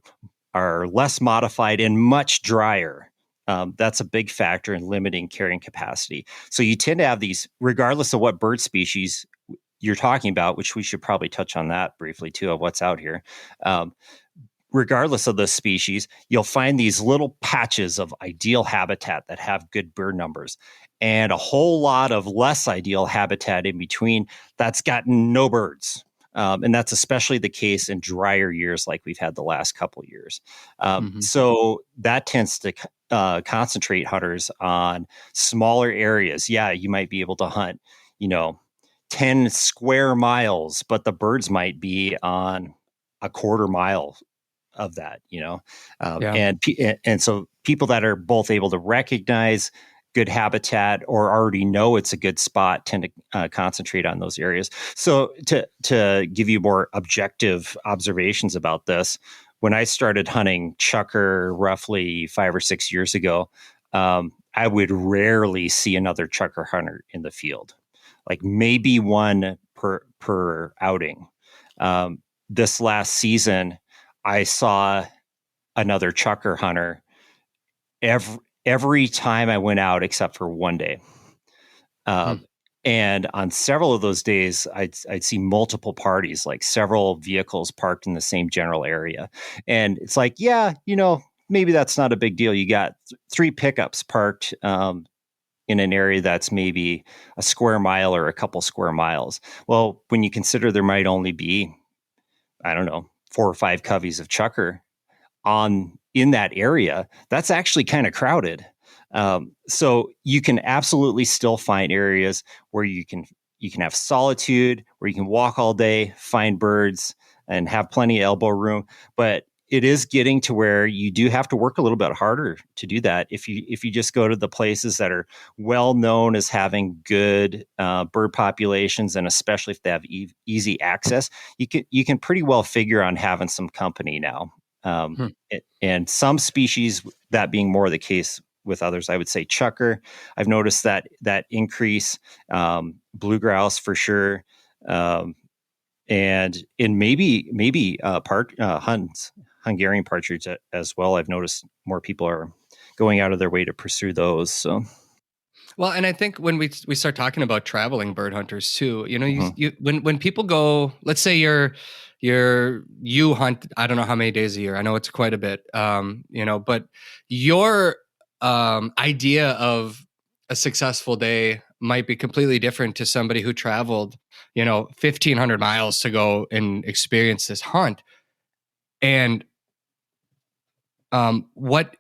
less modified and much drier. That's a big factor in limiting carrying capacity. So you tend to have these, regardless of what bird species you're talking about, which we should probably touch on that briefly too, of what's out here. regardless of the species, you'll find these little patches of ideal habitat that have good bird numbers and a whole lot of less ideal habitat in between that's got no birds. And that's especially the case in drier years like we've had the last couple of years. So that tends to concentrate hunters on smaller areas. Yeah, you might be able to hunt, 10 square miles, but the birds might be on a quarter mile of that, and so people that are both able to recognize good habitat or already know it's a good spot tend to concentrate on those areas. So to give you more objective observations about this, when I started hunting chukar roughly 5 or 6 years ago, I would rarely see another chukar hunter in the field, like maybe one per outing. This last season, I saw another chukar hunter every time I went out except for one day. And on several of those days, I'd see multiple parties, like several vehicles parked in the same general area. And it's like, yeah, maybe that's not a big deal. You got 3 pickups parked in an area that's maybe a square mile or a couple square miles. Well, when you consider there might only be, I don't know, 4 or 5 coveys of chukar in that area, that's actually kind of crowded. So you can absolutely still find areas where you can have solitude, where you can walk all day, find birds, and have plenty of elbow room. But it is getting to where you do have to work a little bit harder to do that. If you just go to the places that are well known as having good bird populations, and especially if they have easy access, you can pretty well figure on having some company now. And some species, that being more the case with others, I would say chukar. I've noticed that increase, blue grouse for sure, and maybe Hungarian partridge as well. I've noticed more people are going out of their way to pursue those. So. Well, and I think when we start talking about traveling bird hunters too, when people go, let's say you hunt, I don't know how many days a year. I know it's quite a bit, but your idea of a successful day might be completely different to somebody who traveled, 1,500 miles to go and experience this hunt. And what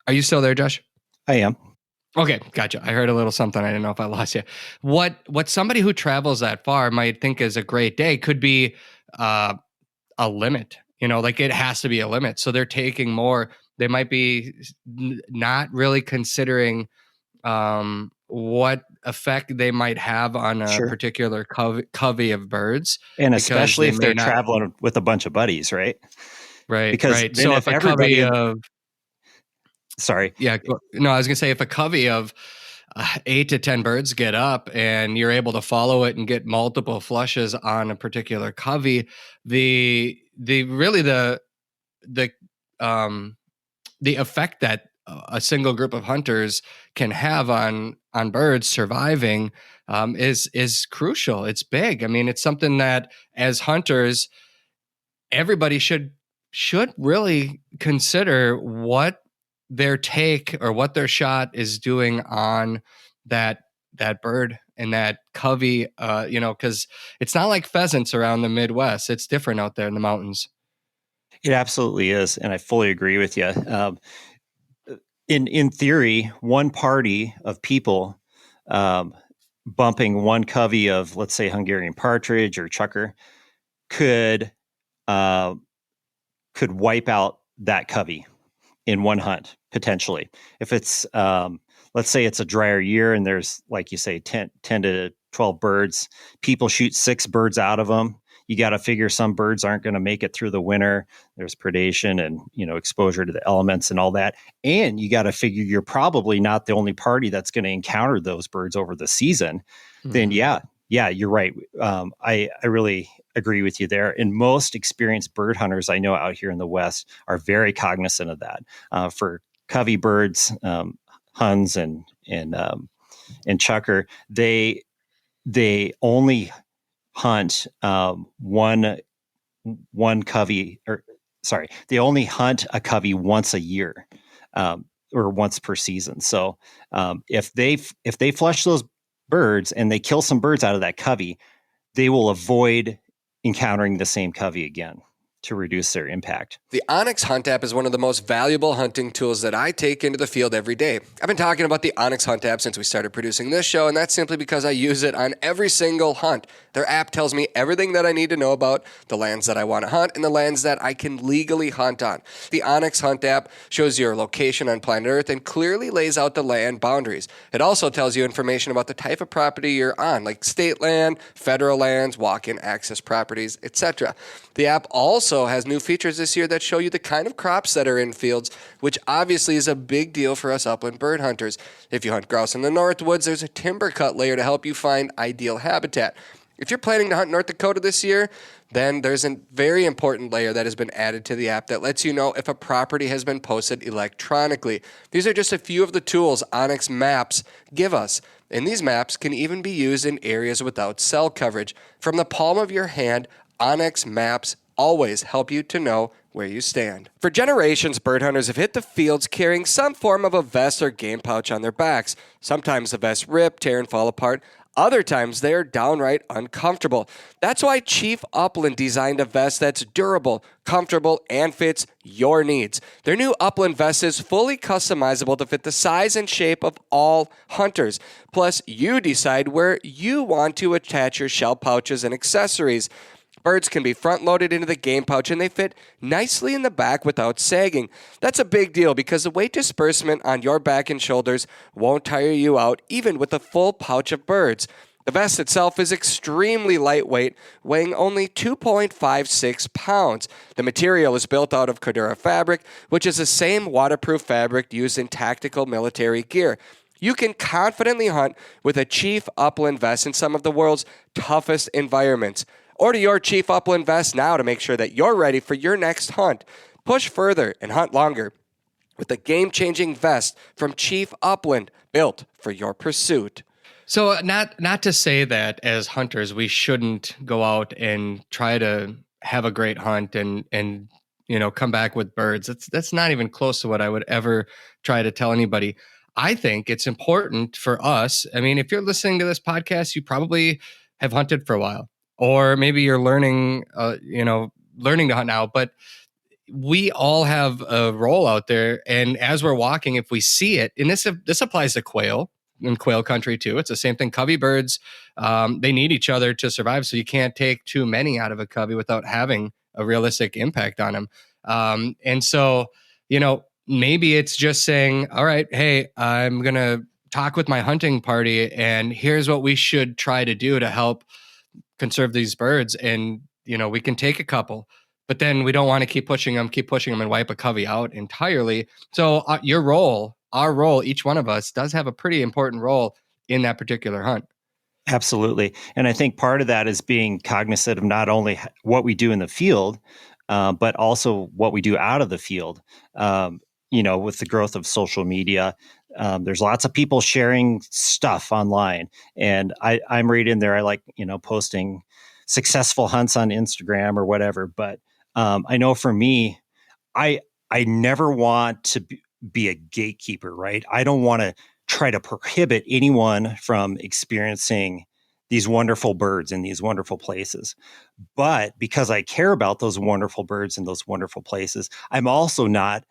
are you still there, Josh? I am. Okay, gotcha. I heard a little something. I didn't know if I lost you. What somebody who travels that far might think is a great day could be a limit. Like it has to be a limit. So they're taking more. They might be not really considering what effect they might have on a particular covey of birds. And especially if they're traveling with a bunch of buddies, right? Right. Because right. So if a covey of... Sorry. Yeah. No, I was going to say if a covey of 8 to 10 birds get up and you're able to follow it and get multiple flushes on a particular covey, the effect that a single group of hunters can have on birds surviving is crucial. It's big. I mean, it's something that as hunters, everybody should really consider what their take or what their shot is doing on that bird and that covey, because it's not like pheasants around the Midwest. It's different out there in the mountains. It absolutely is. And I fully agree with you. In theory, one party of people bumping one covey of, let's say, Hungarian partridge or chukar could wipe out that covey in one hunt, potentially. If it's, let's say it's a drier year and there's, like you say, 10 to 12 birds, people shoot 6 birds out of them. You got to figure some birds aren't going to make it through the winter. There's predation and, exposure to the elements and all that. And you got to figure you're probably not the only party that's going to encounter those birds over the season. Mm-hmm. Then yeah, you're right. I really agree with you there. And most experienced bird hunters I know out here in the West are very cognizant of that. For covey birds, huns and chukar, they only hunt one covey, or they only hunt a covey once a year, or once per season. So if they flush those birds and they kill some birds out of that covey, they will avoid encountering the same covey again to reduce their impact. The onX Hunt app is one of the most valuable hunting tools that I take into the field every day. I've been talking about the onX Hunt app since we started producing this show, and that's simply because I use it on every single hunt. Their app tells me everything that I need to know about the lands that I want to hunt and the lands that I can legally hunt on. The onX Hunt app shows your location on planet Earth and clearly lays out the land boundaries. It also tells you information about the type of property you're on, like state land, federal lands, walk-in access properties, etc. The app also has new features this year that show you the kind of crops that are in fields, which obviously is a big deal for us upland bird hunters. If you hunt grouse in the Northwoods, there's a timber cut layer to help you find ideal habitat. If you're planning to hunt North Dakota this year, then there's a very important layer that has been added to the app that lets you know if a property has been posted electronically. These are just a few of the tools onX Maps give us. And these maps can even be used in areas without cell coverage. From the palm of your hand, onX Maps always help you to know where you stand. For generations, bird hunters have hit the fields carrying some form of a vest or game pouch on their backs. Sometimes the vests rip, tear, and fall apart. Other times, they are downright uncomfortable. That's why Chief Upland designed a vest that's durable, comfortable, and fits your needs. Their new Upland vest is fully customizable to fit the size and shape of all hunters. Plus, you decide where you want to attach your shell pouches and accessories. Birds can be front-loaded into the game pouch, and they fit nicely in the back without sagging. That's a big deal because the weight disbursement on your back and shoulders won't tire you out, even with a full pouch of birds. The vest itself is extremely lightweight, weighing only 2.56 pounds. The material is built out of Cordura fabric, which is the same waterproof fabric used in tactical military gear. You can confidently hunt with a Chief Upland vest in some of the world's toughest environments. Order your Chief Upland vest now to make sure that you're ready for your next hunt. Push further and hunt longer with the game-changing vest from Chief Upland, built for your pursuit. So not to say that as hunters we shouldn't go out and try to have a great hunt and come back with birds. That's not even close to what I would ever try to tell anybody. I think it's important for us. I mean, if you're listening to this podcast, you probably have hunted for a while. Or maybe you're learning to hunt now, but we all have a role out there. And as we're walking, if we see it, and this applies to quail in quail country too. It's the same thing. Covey birds, they need each other to survive. So you can't take too many out of a covey without having a realistic impact on them. And so, maybe it's just saying, all right, hey, I'm going to talk with my hunting party and here's what we should try to do to help conserve these birds. And, we can take a couple, but then we don't want to keep pushing them and wipe a covey out entirely. So our role, each one of us does have a pretty important role in that particular hunt. Absolutely. And I think part of that is being cognizant of not only what we do in the field, but also what we do out of the field. With the growth of social media, there's lots of people sharing stuff online, and I'm right in there. I like, posting successful hunts on Instagram or whatever. But I know for me, I never want to be a gatekeeper, right? I don't want to try to prohibit anyone from experiencing these wonderful birds in these wonderful places. But because I care about those wonderful birds in those wonderful places, I'm also not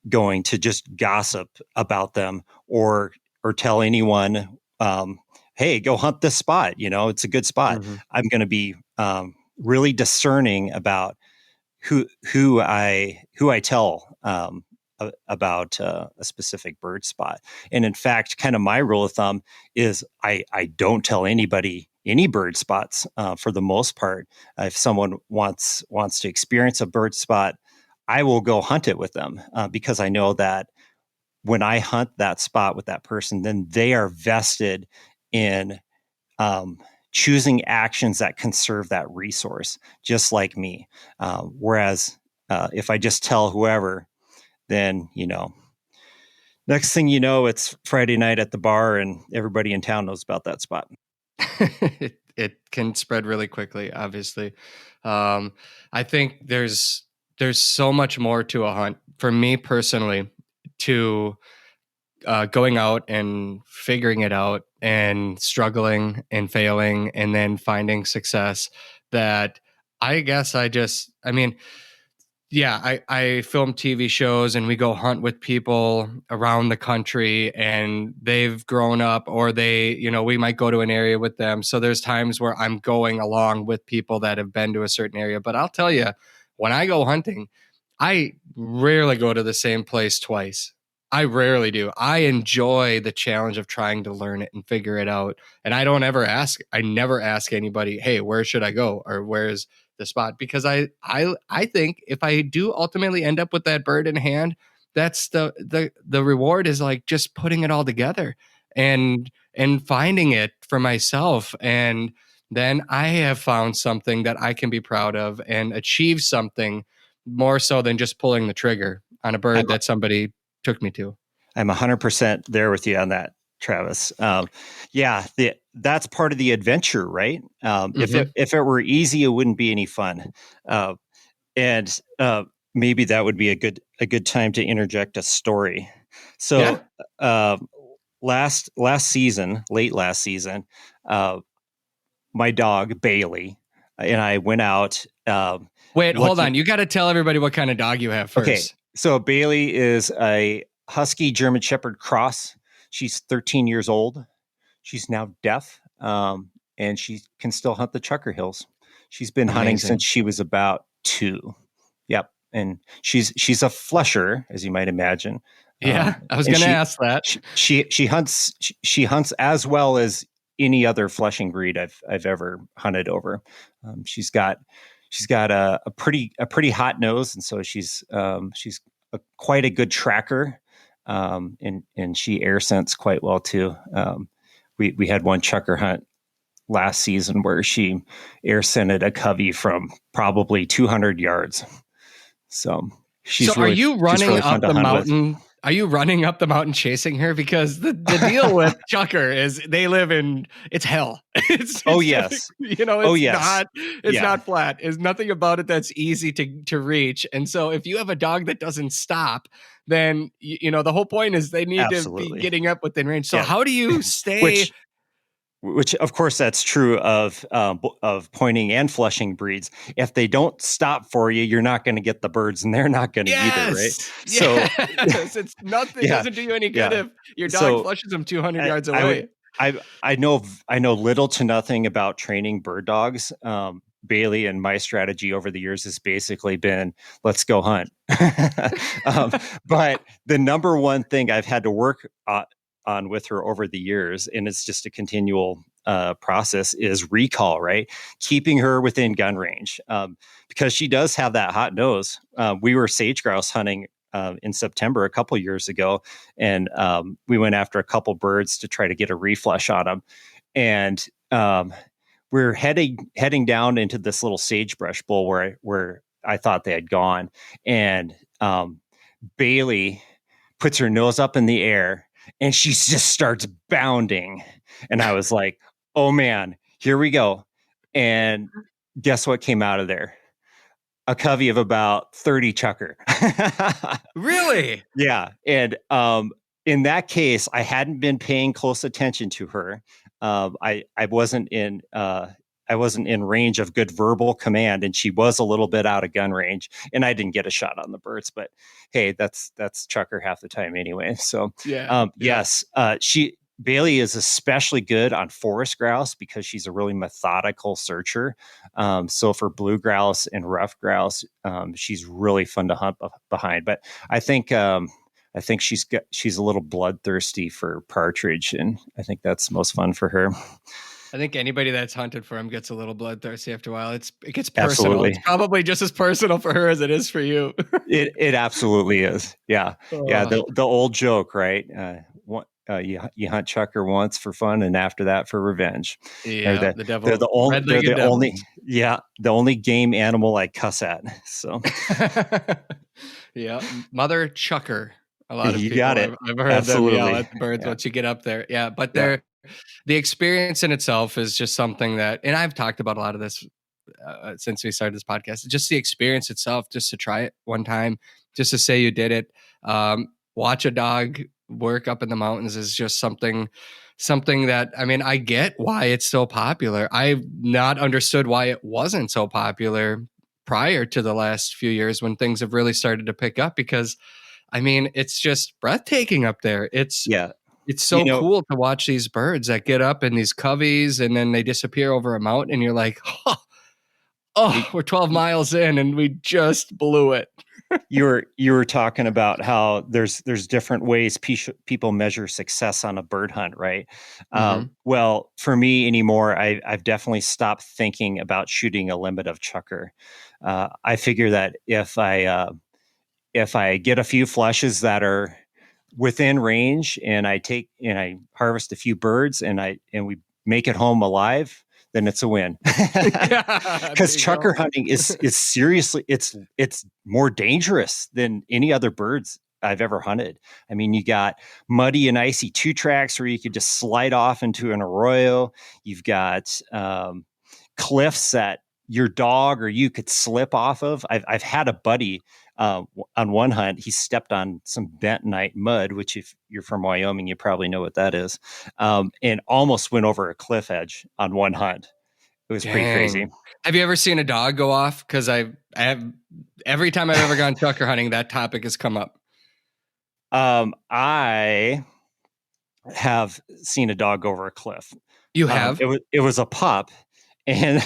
going to just gossip about them or tell anyone, hey, go hunt this spot. It's a good spot. Mm-hmm. I'm going to be really discerning about who I tell about a specific bird spot. And in fact, kind of my rule of thumb is I don't tell anybody any bird spots for the most part. If someone wants to experience a bird spot, I will go hunt it with them because I know that when I hunt that spot with that person, then they are vested in choosing actions that conserve that resource, just like me. Whereas if I just tell whoever, then, next thing you know, it's Friday night at the bar and everybody in town knows about that spot. It can spread really quickly, obviously. I think there's there's so much more to a hunt for me personally, to going out and figuring it out and struggling and failing and then finding success, that I guess I mean, yeah, I film TV shows and we go hunt with people around the country, and they've grown up, or we might go to an area with them. So there's times where I'm going along with people that have been to a certain area. But I'll tell you, when I go hunting, I rarely go to the same place twice. I rarely do. I enjoy the challenge of trying to learn it and figure it out. And I never ask anybody, hey, where should I go? Or where's the spot? Because I think if I do ultimately end up with that bird in hand, that's the reward, is like just putting it all together and finding it for myself. And then I have found something that I can be proud of and achieve something more so than just pulling the trigger on a bird that somebody took me to. I'm 100% there with you on that, Travis. That's part of the adventure, right? If it were easy, it wouldn't be any fun. And maybe that would be a good time to interject a story. So late last season, my dog Bailey and I went out. Wait, hold on. You got to tell everybody what kind of dog you have first. Okay. So Bailey is a Husky German Shepherd cross. She's 13 years old. She's now deaf, and she can still hunt the Chukar Hills. She's been hunting since she was about 2. Yep. And she's a flusher, as you might imagine. Yeah, I was going to ask that. She hunts as well as any other flushing breed I've ever hunted over. She's got a pretty hot nose, and so she's quite a good tracker, and she air scents quite well too. We had one Chukar hunt last season where she air scented a covey from probably 200 yards. So are you running up the mountain? Are you running up the mountain chasing her? Because the deal with Chukar is they live in, it's hell. It's yes. It's not flat. There's nothing about it that's easy to reach. And so if you have a dog that doesn't stop, then, the whole point is they need to be getting up within range. So how do you stay... Which, of course, that's true of pointing and flushing breeds. If they don't stop for you, you're not going to get the birds, and they're not going to either, right? Yes. It's nothing. It doesn't do you any good if your dog flushes them 200 yards away. I know little to nothing about training bird dogs. Bailey, and my strategy over the years has basically been, let's go hunt. But the number one thing I've had to work on with her over the years, and it's just a continual process, is recall, right? Keeping her within gun range, because she does have that hot nose. We were sage grouse hunting in September a couple years ago, and we went after a couple birds to try to get a reflush on them. And we're heading down into this little sagebrush bowl where I thought they had gone, and Bailey puts her nose up in the air, and she just starts bounding. And I was like, oh man, here we go. And guess what came out of there? A covey of about 30 Chukar. Really? Yeah. And in that case, I hadn't been paying close attention to her. I wasn't in range of good verbal command, and she was a little bit out of gun range, and I didn't get a shot on the birds, but hey, that's Chukar half the time anyway. So yes, Bailey is especially good on forest grouse because she's a really methodical searcher. So for blue grouse and rough grouse, she's really fun to hunt behind. But I think she's a little bloodthirsty for partridge, and I think that's most fun for her. I think anybody that's hunted for him gets a little bloodthirsty after a while. It gets personal. Absolutely. It's probably just as personal for her as it is for you. It absolutely is. Yeah. Yeah. The old joke, right? You hunt Chukar once for fun, and after that for revenge. Yeah. The devil. They're the only game animal I cuss at. So. Yeah. Mother Chukar. A lot of people. Got it. I've heard them yell at the birds once you get up there. Yeah. But the experience in itself is just something that, and I've talked about a lot of this since we started this podcast. Just the experience itself, just to try it one time, just to say you did it. Watch a dog work up in the mountains is just something that, I mean, I get why it's so popular. I've not understood why it wasn't so popular prior to the last few years when things have really started to pick up, because I mean, it's just breathtaking up there. It's so cool to watch these birds that get up in these coveys and then they disappear over a mountain, and you're like, we're 12 miles in and we just blew it. You were talking about how there's different ways people measure success on a bird hunt, right? Mm-hmm. Well, for me anymore, I've definitely stopped thinking about shooting a limit of chukar. I figure that if I get a few flushes that are within range, and I harvest a few birds, and we make it home alive, then it's a win. Because chukar hunting is seriously, it's more dangerous than any other birds I've ever hunted. I mean, you got muddy and icy 2 tracks where you could just slide off into an arroyo. You've got cliffs that your dog or you could slip off of. I've had a buddy on one hunt, he stepped on some bentonite mud, which if you're from Wyoming, you probably know what that is, and almost went over a cliff edge on one hunt. It was pretty crazy. Have you ever seen a dog go off? Because I have, every time I've ever gone chukar hunting, that topic has come up. I have seen a dog go over a cliff. You have? It was a pup, and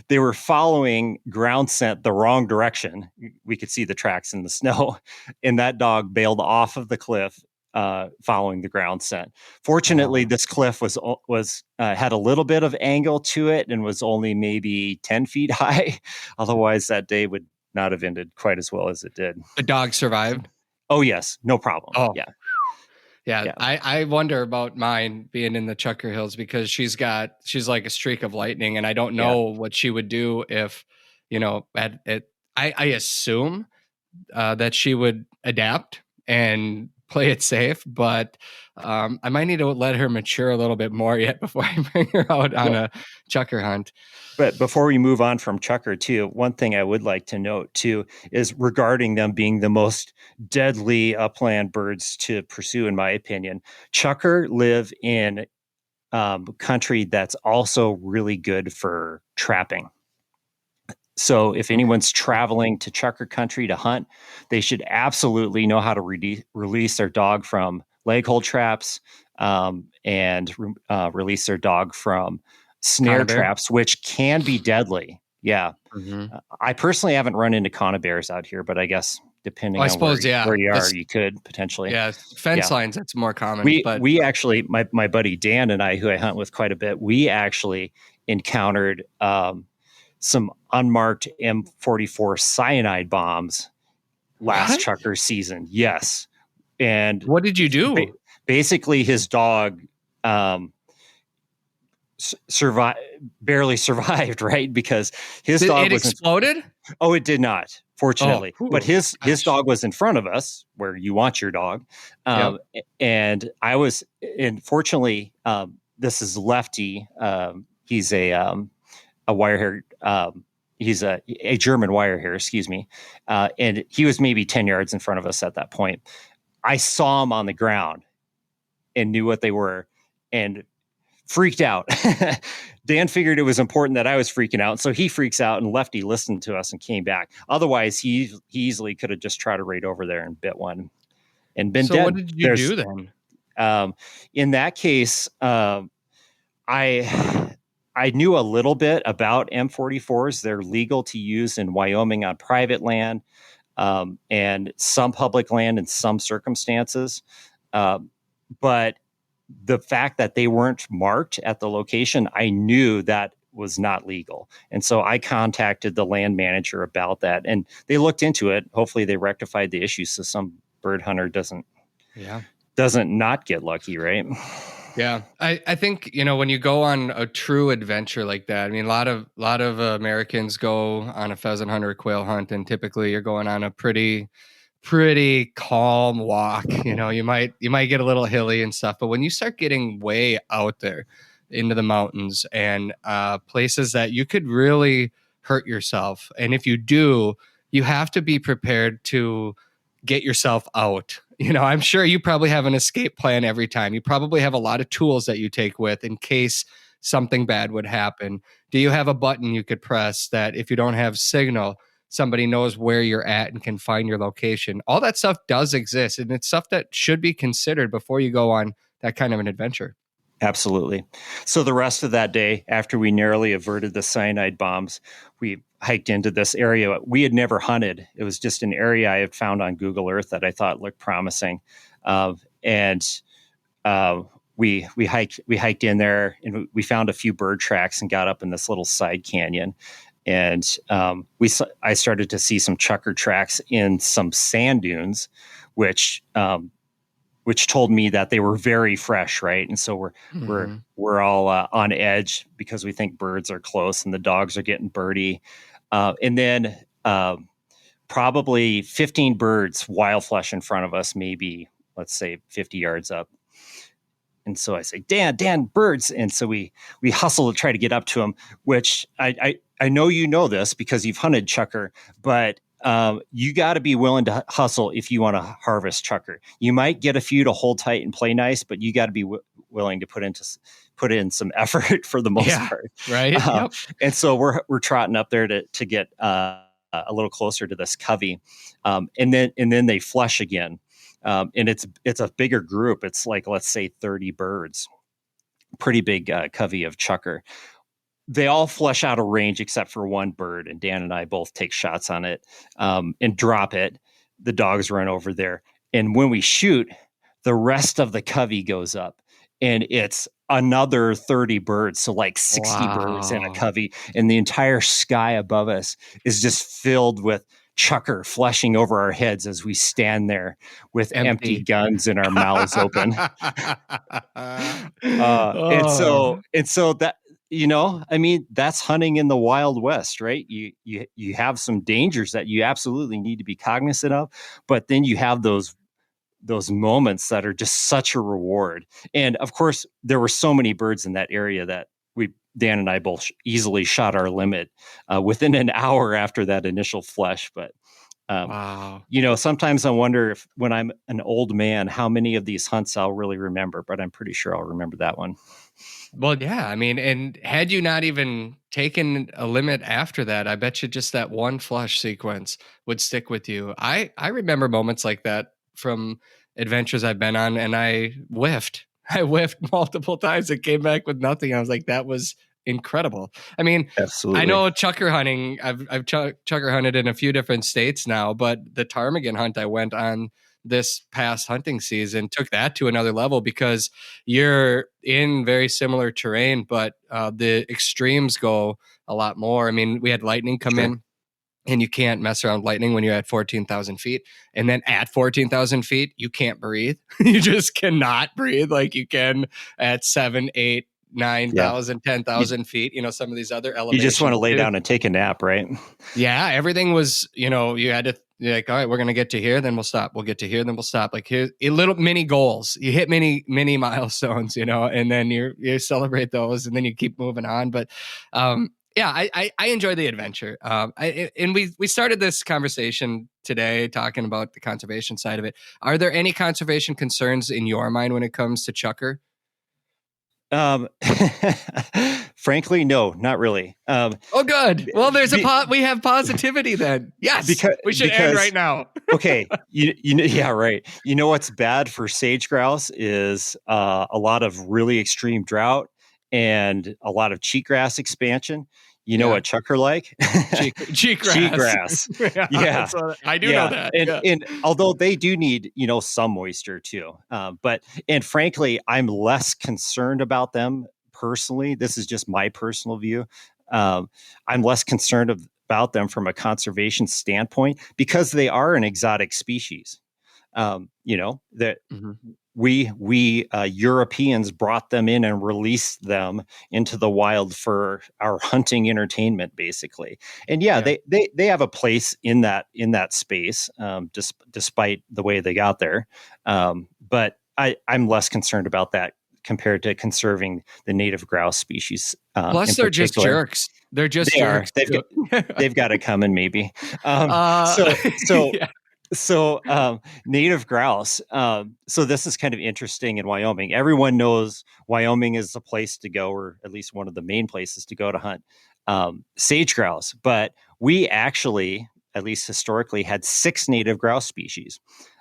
they were following ground scent the wrong direction. We could see the tracks in the snow, and that dog bailed off of the cliff following the ground scent. Fortunately, this cliff was had a little bit of angle to it and was only maybe 10 feet high. Otherwise, that day would not have ended quite as well as it did. The dog survived? Oh, yes. No problem. Oh, yeah. Yeah. I wonder about mine being in the Chukar Hills, because she's like a streak of lightning, and I don't know what she would do if, I assume that she would adapt and play it safe, but I might need to let her mature a little bit more yet before I bring her out on a chukar hunt. But before we move on from chukar too, one thing I would like to note too is regarding them being the most deadly upland birds to pursue, in my opinion. Chukar live in country that's also really good for trapping. So if anyone's traveling to chukar country to hunt, they should absolutely know how to release their dog from leg hold traps and release their dog from snare traps, which can be deadly. Yeah. Mm-hmm. I personally haven't run into conibears out here, but I guess depending on where you are, you could potentially. Yeah. Fence lines, that's more common. We actually, my buddy Dan and I, who I hunt with quite a bit, we actually encountered some unmarked M44 cyanide bombs last chukar season. Yes. And what did you do? Basically, his dog barely survived, right? Because his dog was exploded. Oh, it did not, fortunately. But his dog was in front of us, where you want your dog. And I was, and fortunately, this is Lefty. He's a wire hair. He's a German wire hair, excuse me. And he was maybe 10 yards in front of us at that point. I saw him on the ground and knew what they were and freaked out. Dan figured it was important that I was freaking out. So he freaks out, and Lefty listened to us and came back. Otherwise, he easily could have just trotted right over there and bit one and been dead. So what did you do then? In that case, I knew a little bit about M44s. They're legal to use in Wyoming on private land and some public land in some circumstances. But the fact that they weren't marked at the location, I knew that was not legal. And so I contacted the land manager about that, and they looked into it. Hopefully they rectified the issue so some bird hunter doesn't not get lucky, right? Yeah. I think, when you go on a true adventure like that, I mean, a lot of Americans go on a pheasant hunt or a quail hunt, and typically you're going on a pretty calm walk. You might get a little hilly and stuff, but when you start getting way out there into the mountains and places that you could really hurt yourself. And if you do, you have to be prepared to get yourself out. I'm sure you probably have an escape plan every time. You probably have a lot of tools that you take with in case something bad would happen. Do you have a button you could press that if you don't have signal, somebody knows where you're at and can find your location? All that stuff does exist, and it's stuff that should be considered before you go on that kind of an adventure. Absolutely. So the rest of that day, after we narrowly averted the cyanide bombs, we hiked into this area we had never hunted. It was just an area I had found on Google Earth that I thought looked promising. We hiked in there, and we found a few bird tracks and got up in this little side canyon. And I started to see some chukar tracks in some sand dunes, which told me that they were very fresh, right? And so we're all on edge because we think birds are close and the dogs are getting birdie. And then probably 15 birds, wild flush in front of us, maybe let's say 50 yards up. And so I say, Dan, birds. And so we hustle to try to get up to them, which I know you know this because you've hunted chukar, but you got to be willing to hustle if you want to harvest chukar. You might get a few to hold tight and play nice, but you got to be willing to put in some effort for the most part, right? Yep. And so we're trotting up there to get a little closer to this covey, and then they flush again, and it's a bigger group. It's like, let's say 30 birds, pretty big covey of chukar. They all flush out of range except for one bird, and Dan and I both take shots on it and drop it. The dogs run over there. And when we shoot, the rest of the covey goes up, and it's another 30 birds. So like 60 birds in a covey, and the entire sky above us is just filled with chukar flushing over our heads as we stand there with empty guns and our mouths open. And so that, I mean, that's hunting in the Wild West, right? You have some dangers that you absolutely need to be cognizant of, but then you have those moments that are just such a reward. And of course, there were so many birds in that area that Dan and I both easily shot our limit within an hour after that initial flush. But wow. Sometimes I wonder if when I'm an old man, how many of these hunts I'll really remember, but I'm pretty sure I'll remember that one. Well, yeah, I mean, and had you not even taken a limit after that, I bet you just that one flush sequence would stick with you. I remember moments like that from adventures I've been on, and I whiffed multiple times and came back with nothing. I was like, that was incredible. I mean, absolutely. I know chukar hunting, I've chukar hunted in a few different states now, but the ptarmigan hunt I went on this past hunting season took that to another level because you're in very similar terrain, but the extremes go a lot more. I mean, we had lightning come in, and you can't mess around with lightning when you're at 14,000 feet. And then at 14,000 feet, you can't breathe. You just cannot breathe like you can at 7, 8, 9,000, 10,000 feet. Some of these other elevations. You just want to lay down and take a nap, right? Yeah, everything was, you had to, like, all right, we're going to get to here, then we'll stop. We'll get to here, then we'll stop. Like, here's little mini goals. You hit many milestones, and then you celebrate those, and then you keep moving on. But yeah, I enjoy the adventure. And we started this conversation today talking about the conservation side of it. Are there any conservation concerns in your mind when it comes to chukar? Frankly, no, not really. Oh, good. Well, we have positivity then. Yes, we should end right now. Okay, yeah, right. You know what's bad for sage grouse is a lot of really extreme drought and a lot of cheatgrass expansion. You know what chukar like? Cheatgrass. Yeah. I do know that. And although they do need, some moisture too. And frankly, I'm less concerned about them personally. This is just my personal view. I'm less concerned about them from a conservation standpoint because they are an exotic species. That we Europeans brought them in and released them into the wild for our hunting entertainment, basically. And they have a place in that space, despite the way they got there. But I'm less concerned about that compared to conserving the native grouse species. Plus, they're just jerks. They're just They are. jerks. Too. They've got it coming, maybe. Um, Uh, so yeah. native grouse. So this is kind of interesting in Wyoming. Everyone knows Wyoming is the place to go, or at least one of the main places to go to hunt sage grouse. But we actually, at least historically, had 6 native grouse species.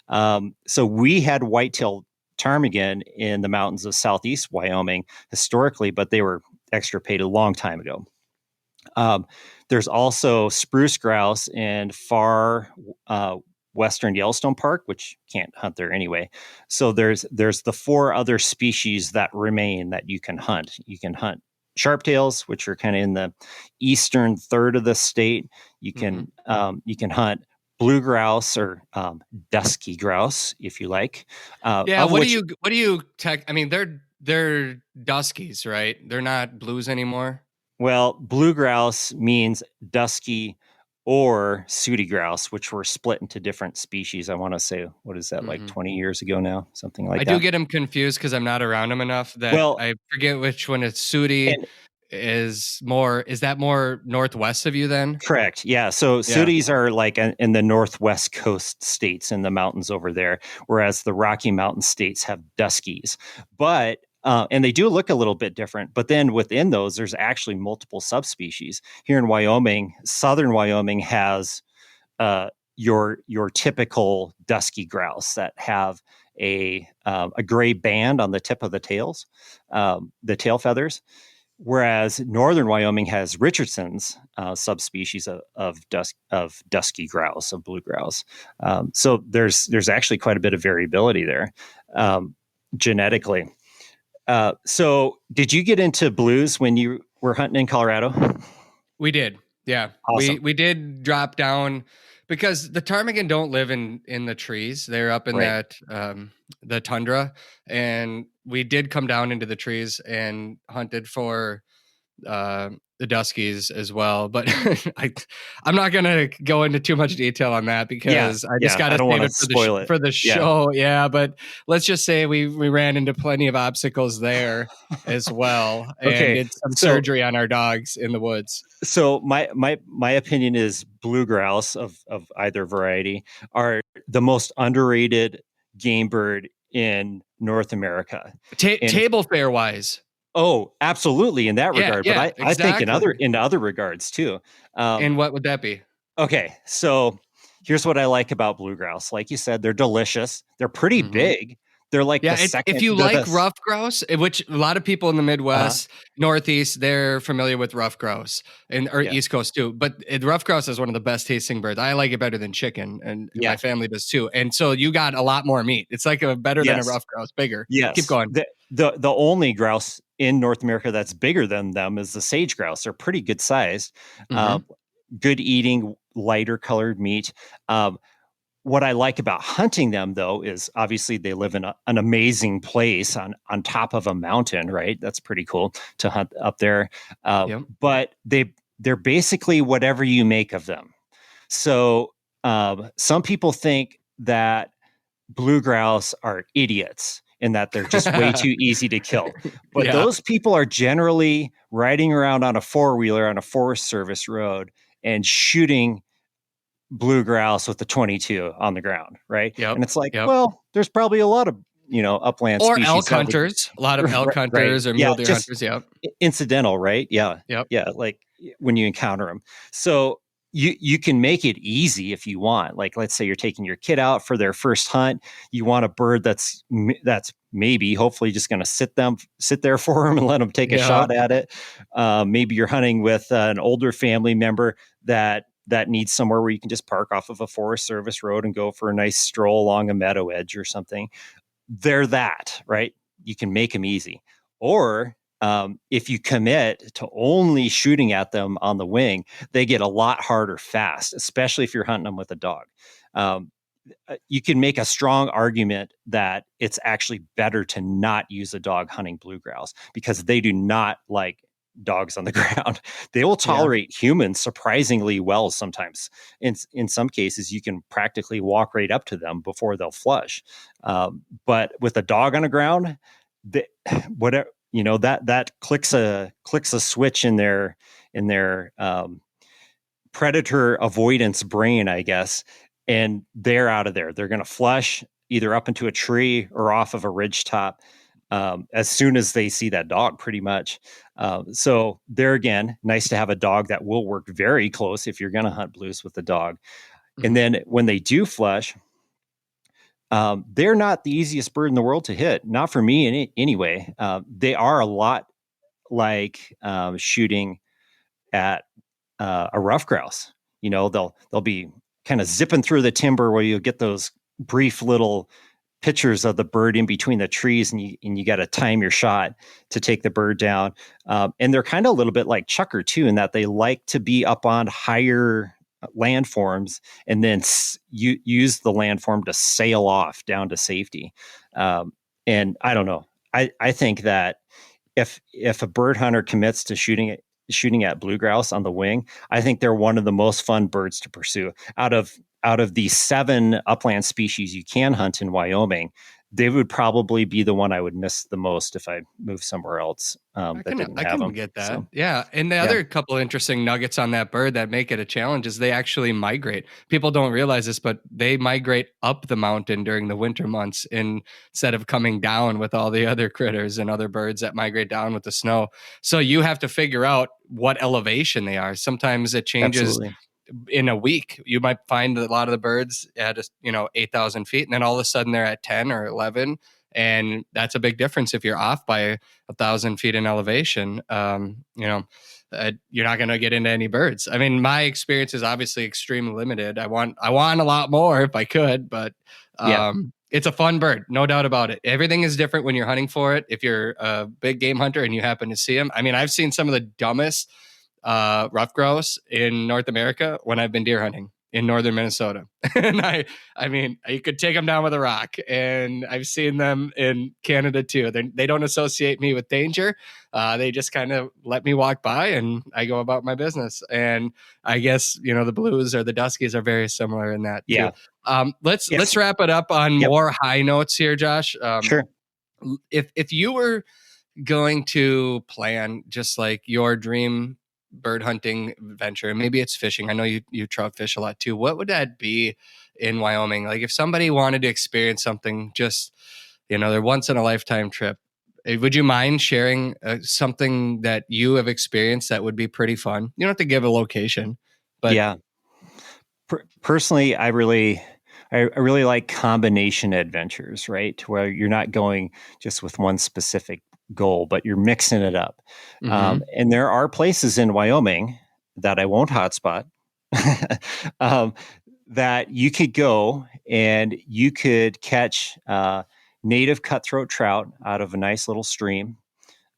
So we had white-tailed ptarmigan in the mountains of southeast Wyoming historically, but they were extirpated a long time ago. There's also spruce grouse in far western Yellowstone Park, which can't hunt there anyway. So there's the 4 other species that remain that you can hunt. You can hunt sharptails, which are kind of in the eastern third of the state. You can hunt blue grouse or dusky grouse, if you like. Yeah. What do you I mean, they're duskies, right? They're not blues anymore. Well, blue grouse means dusky or sooty grouse, which were split into different species. I want to say, what is that, like 20 years ago now? Something like that. I do get them confused because I'm not around them enough that I forget which one it's sooty. Is that more northwest of you then? Correct. Yeah. So sooties are like in the northwest coast states in the mountains over there, whereas the Rocky Mountain states have duskies. But and they do look a little bit different, but then within those, there's actually multiple subspecies. Here in Wyoming, southern Wyoming has your typical dusky grouse that have a gray band on the tip of the tails, the tail feathers. Whereas northern Wyoming has Richardson's subspecies of dusky grouse, of blue grouse. So there's actually quite a bit of variability there genetically. So did you get into blues when you were hunting in Colorado? We did. Yeah. Awesome. We did drop down because the ptarmigan don't live in the trees. They're up in that the tundra, and we did come down into the trees and hunted for the duskies as well, but I'm not gonna go into too much detail on that because I just gotta save it for the show. Yeah, but let's just say we ran into plenty of obstacles there as well, and did some surgery on our dogs in the woods. So my opinion is blue grouse of either variety are the most underrated game bird in North America. Table fare wise. Oh, absolutely in that regard. Yeah, but I think in other regards too. And what would that be? Okay, so here's what I like about blue grouse. Like you said, they're delicious. They're pretty big. They're like if you like rough grouse, which a lot of people in the Midwest, Northeast, they're familiar with rough grouse, or East Coast too. But rough grouse is one of the best tasting birds. I like it better than chicken, and my family does too. And so you got a lot more meat. It's like better than a rough grouse, bigger. Yes. Keep going. The only grouse in North America that's bigger than them is the sage grouse. They're pretty good sized, good eating, lighter colored meat. What I like about hunting them, though, is obviously they live in an amazing place on top of a mountain, right? That's pretty cool to hunt up there. But they're basically whatever you make of them. So some people think that blue grouse are idiots and that they're just way too easy to kill. But those people are generally riding around on a 4-wheeler on a Forest Service road and shooting blue grouse with the 22 on the ground, right? And it's like, well, there's probably a lot of upland or species elk hunters, a lot of elk hunters or mule deer hunters. Incidental, right? Like when you encounter them. So you can make it easy if you want. Like, let's say you're taking your kid out for their first hunt. You want a bird that's maybe, hopefully, just going to sit there for them and let them take a shot at it. Maybe you're hunting with an older family member that needs somewhere where you can just park off of a Forest Service road and go for a nice stroll along a meadow edge or something. They're that, right? You can make them easy. Or if you commit to only shooting at them on the wing, they get a lot harder fast, especially if you're hunting them with a dog. You can make a strong argument that it's actually better to not use a dog hunting blue grouse because they do not like dogs on the ground. They will tolerate humans surprisingly well sometimes. In some cases, you can practically walk right up to them before they'll flush. But with a dog on the ground, that clicks a switch in their in their predator avoidance brain, I guess, and they're out of there. They're going to flush either up into a tree or off of a ridge top as soon as they see that dog, pretty much. So there again, nice to have a dog that will work very close if you're going to hunt blues with the dog. And then when they do flush, they're not the easiest bird in the world to hit. Not for me anyway. They are a lot like shooting at a rough grouse. You know, they'll be kind of zipping through the timber where you'll get those brief little pictures of the bird in between the trees, and you got to time your shot to take the bird down. And they're kind of a little bit like chukar too, in that they like to be up on higher landforms and then use the landform to sail off down to safety. And I don't know. I think that if a bird hunter commits to shooting at blue grouse on the wing, I think they're one of the most fun birds to pursue. Out of the 7 upland species you can hunt in Wyoming, they would probably be the one I would miss the most if I moved somewhere else. I can get that. So, yeah. And the other couple interesting nuggets on that bird that make it a challenge is they actually migrate. People don't realize this, but they migrate up the mountain during the winter months instead of coming down with all the other critters and other birds that migrate down with the snow. So you have to figure out what elevation they are. Sometimes it changes. Absolutely. In a week, you might find a lot of the birds at 8,000 feet, and then all of a sudden they're at 10 or 11, and that's a big difference if you're off by 1,000 feet in elevation. You're not going to get into any birds. I mean, my experience is obviously extremely limited. I want a lot more if I could, but it's a fun bird, no doubt about it. Everything is different when you're hunting for it. If you're a big game hunter and you happen to see them, I mean, I've seen some of the dumbest rough grouse in North America when I've been deer hunting in northern Minnesota. And I mean, you could take them down with a rock, and I've seen them in Canada too. They don't associate me with danger. They just kind of let me walk by and I go about my business. And I guess, the blues or the duskies are very similar in that too. Let's wrap it up on more high notes here, Josh. Sure. If you were going to plan just like your dream bird hunting venture, maybe it's fishing. I know you trout fish a lot too. What would that be in Wyoming? Like if somebody wanted to experience something, just their once in a lifetime trip, would you mind sharing something that you have experienced that would be pretty fun? You don't have to give a location, but personally, I really like combination adventures, right? Where you're not going just with one specific goal, but you're mixing it up. And there are places in Wyoming that I won't hotspot that you could go and you could catch native cutthroat trout out of a nice little stream.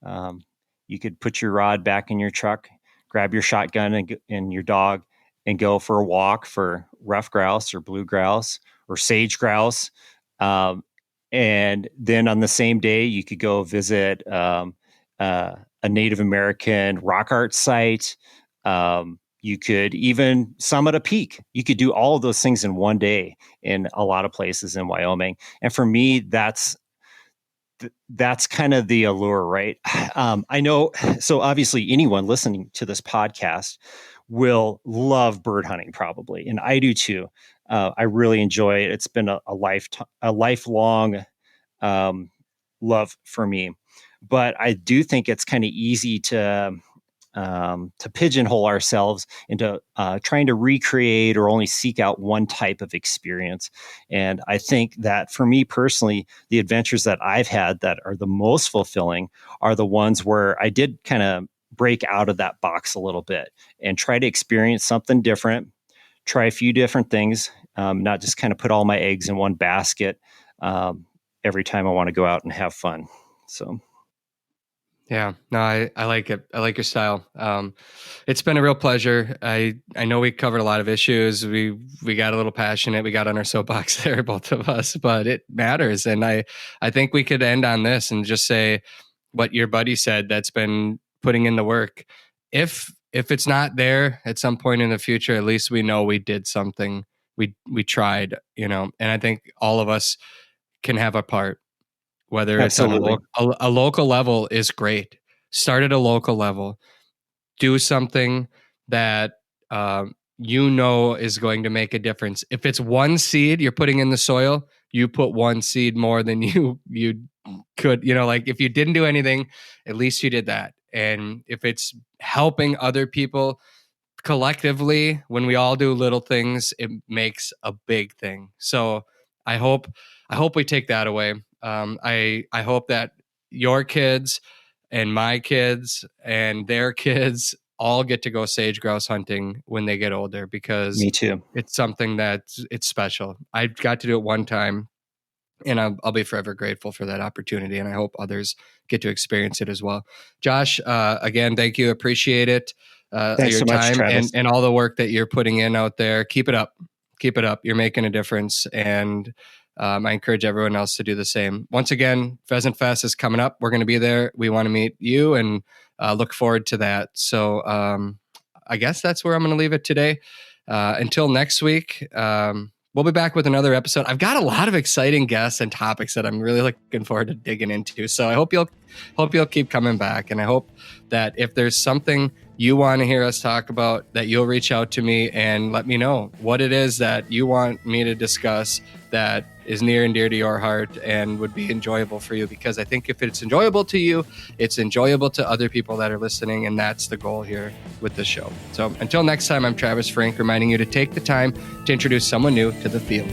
You could put your rod back in your truck, grab your shotgun and your dog, and go for a walk for rough grouse or blue grouse or sage grouse. And then on the same day, you could go visit a Native American rock art site. You could even summit a peak. You could do all of those things in one day in a lot of places in Wyoming. And for me, that's kind of the allure, right? I know. So obviously anyone listening to this podcast will love bird hunting probably. And I do too. I really enjoy it. It's been a lifelong love for me, but I do think it's kind of easy to pigeonhole ourselves into trying to recreate or only seek out one type of experience. And I think that for me personally, the adventures that I've had that are the most fulfilling are the ones where I did kind of break out of that box a little bit and try to experience something different, try a few different things, not just kind of put all my eggs in one basket every time I want to go out and have fun. So. Yeah, no, I like it. I like your style. It's been a real pleasure. I know we covered a lot of issues. We got a little passionate. We got on our soapbox there, both of us, but it matters. And I think we could end on this and just say what your buddy said that's been putting in the work. If it's not there at some point in the future, at least we know we did something. We tried, and I think all of us can have a part. Whether it's on a local level is great. Start at a local level. do something that is going to make a difference. If it's one seed you're putting in the soil, you put one seed more than you could, like if you didn't do anything, at least you did that. And if it's helping other people collectively, when we all do little things, it makes a big thing. So I hope we take that away. I hope that your kids and my kids and their kids all get to go sage grouse hunting when they get older, because Me too. it's something it's special. I got to do it one time, and I'll be forever grateful for that opportunity. And I hope others get to experience it as well. Josh, again, thank you. Appreciate it. Thanks your so much, time Travis. and all the work that you're putting in out there. Keep it up. You're making a difference. And I encourage everyone else to do the same. Once again, Pheasant Fest is coming up. We're going to be there. We want to meet you and look forward to that. So I guess that's where I'm going to leave it today. Until next week, we'll be back with another episode. I've got a lot of exciting guests and topics that I'm really looking forward to digging into. So I hope you'll keep coming back. And I hope that if there's something you want to hear us talk about, that you'll reach out to me and let me know what it is that you want me to discuss that is near and dear to your heart and would be enjoyable for you. Because I think if it's enjoyable to you, it's enjoyable to other people that are listening. And that's the goal here with the show. So until next time, I'm Travis Frank, reminding you to take the time to introduce someone new to the field.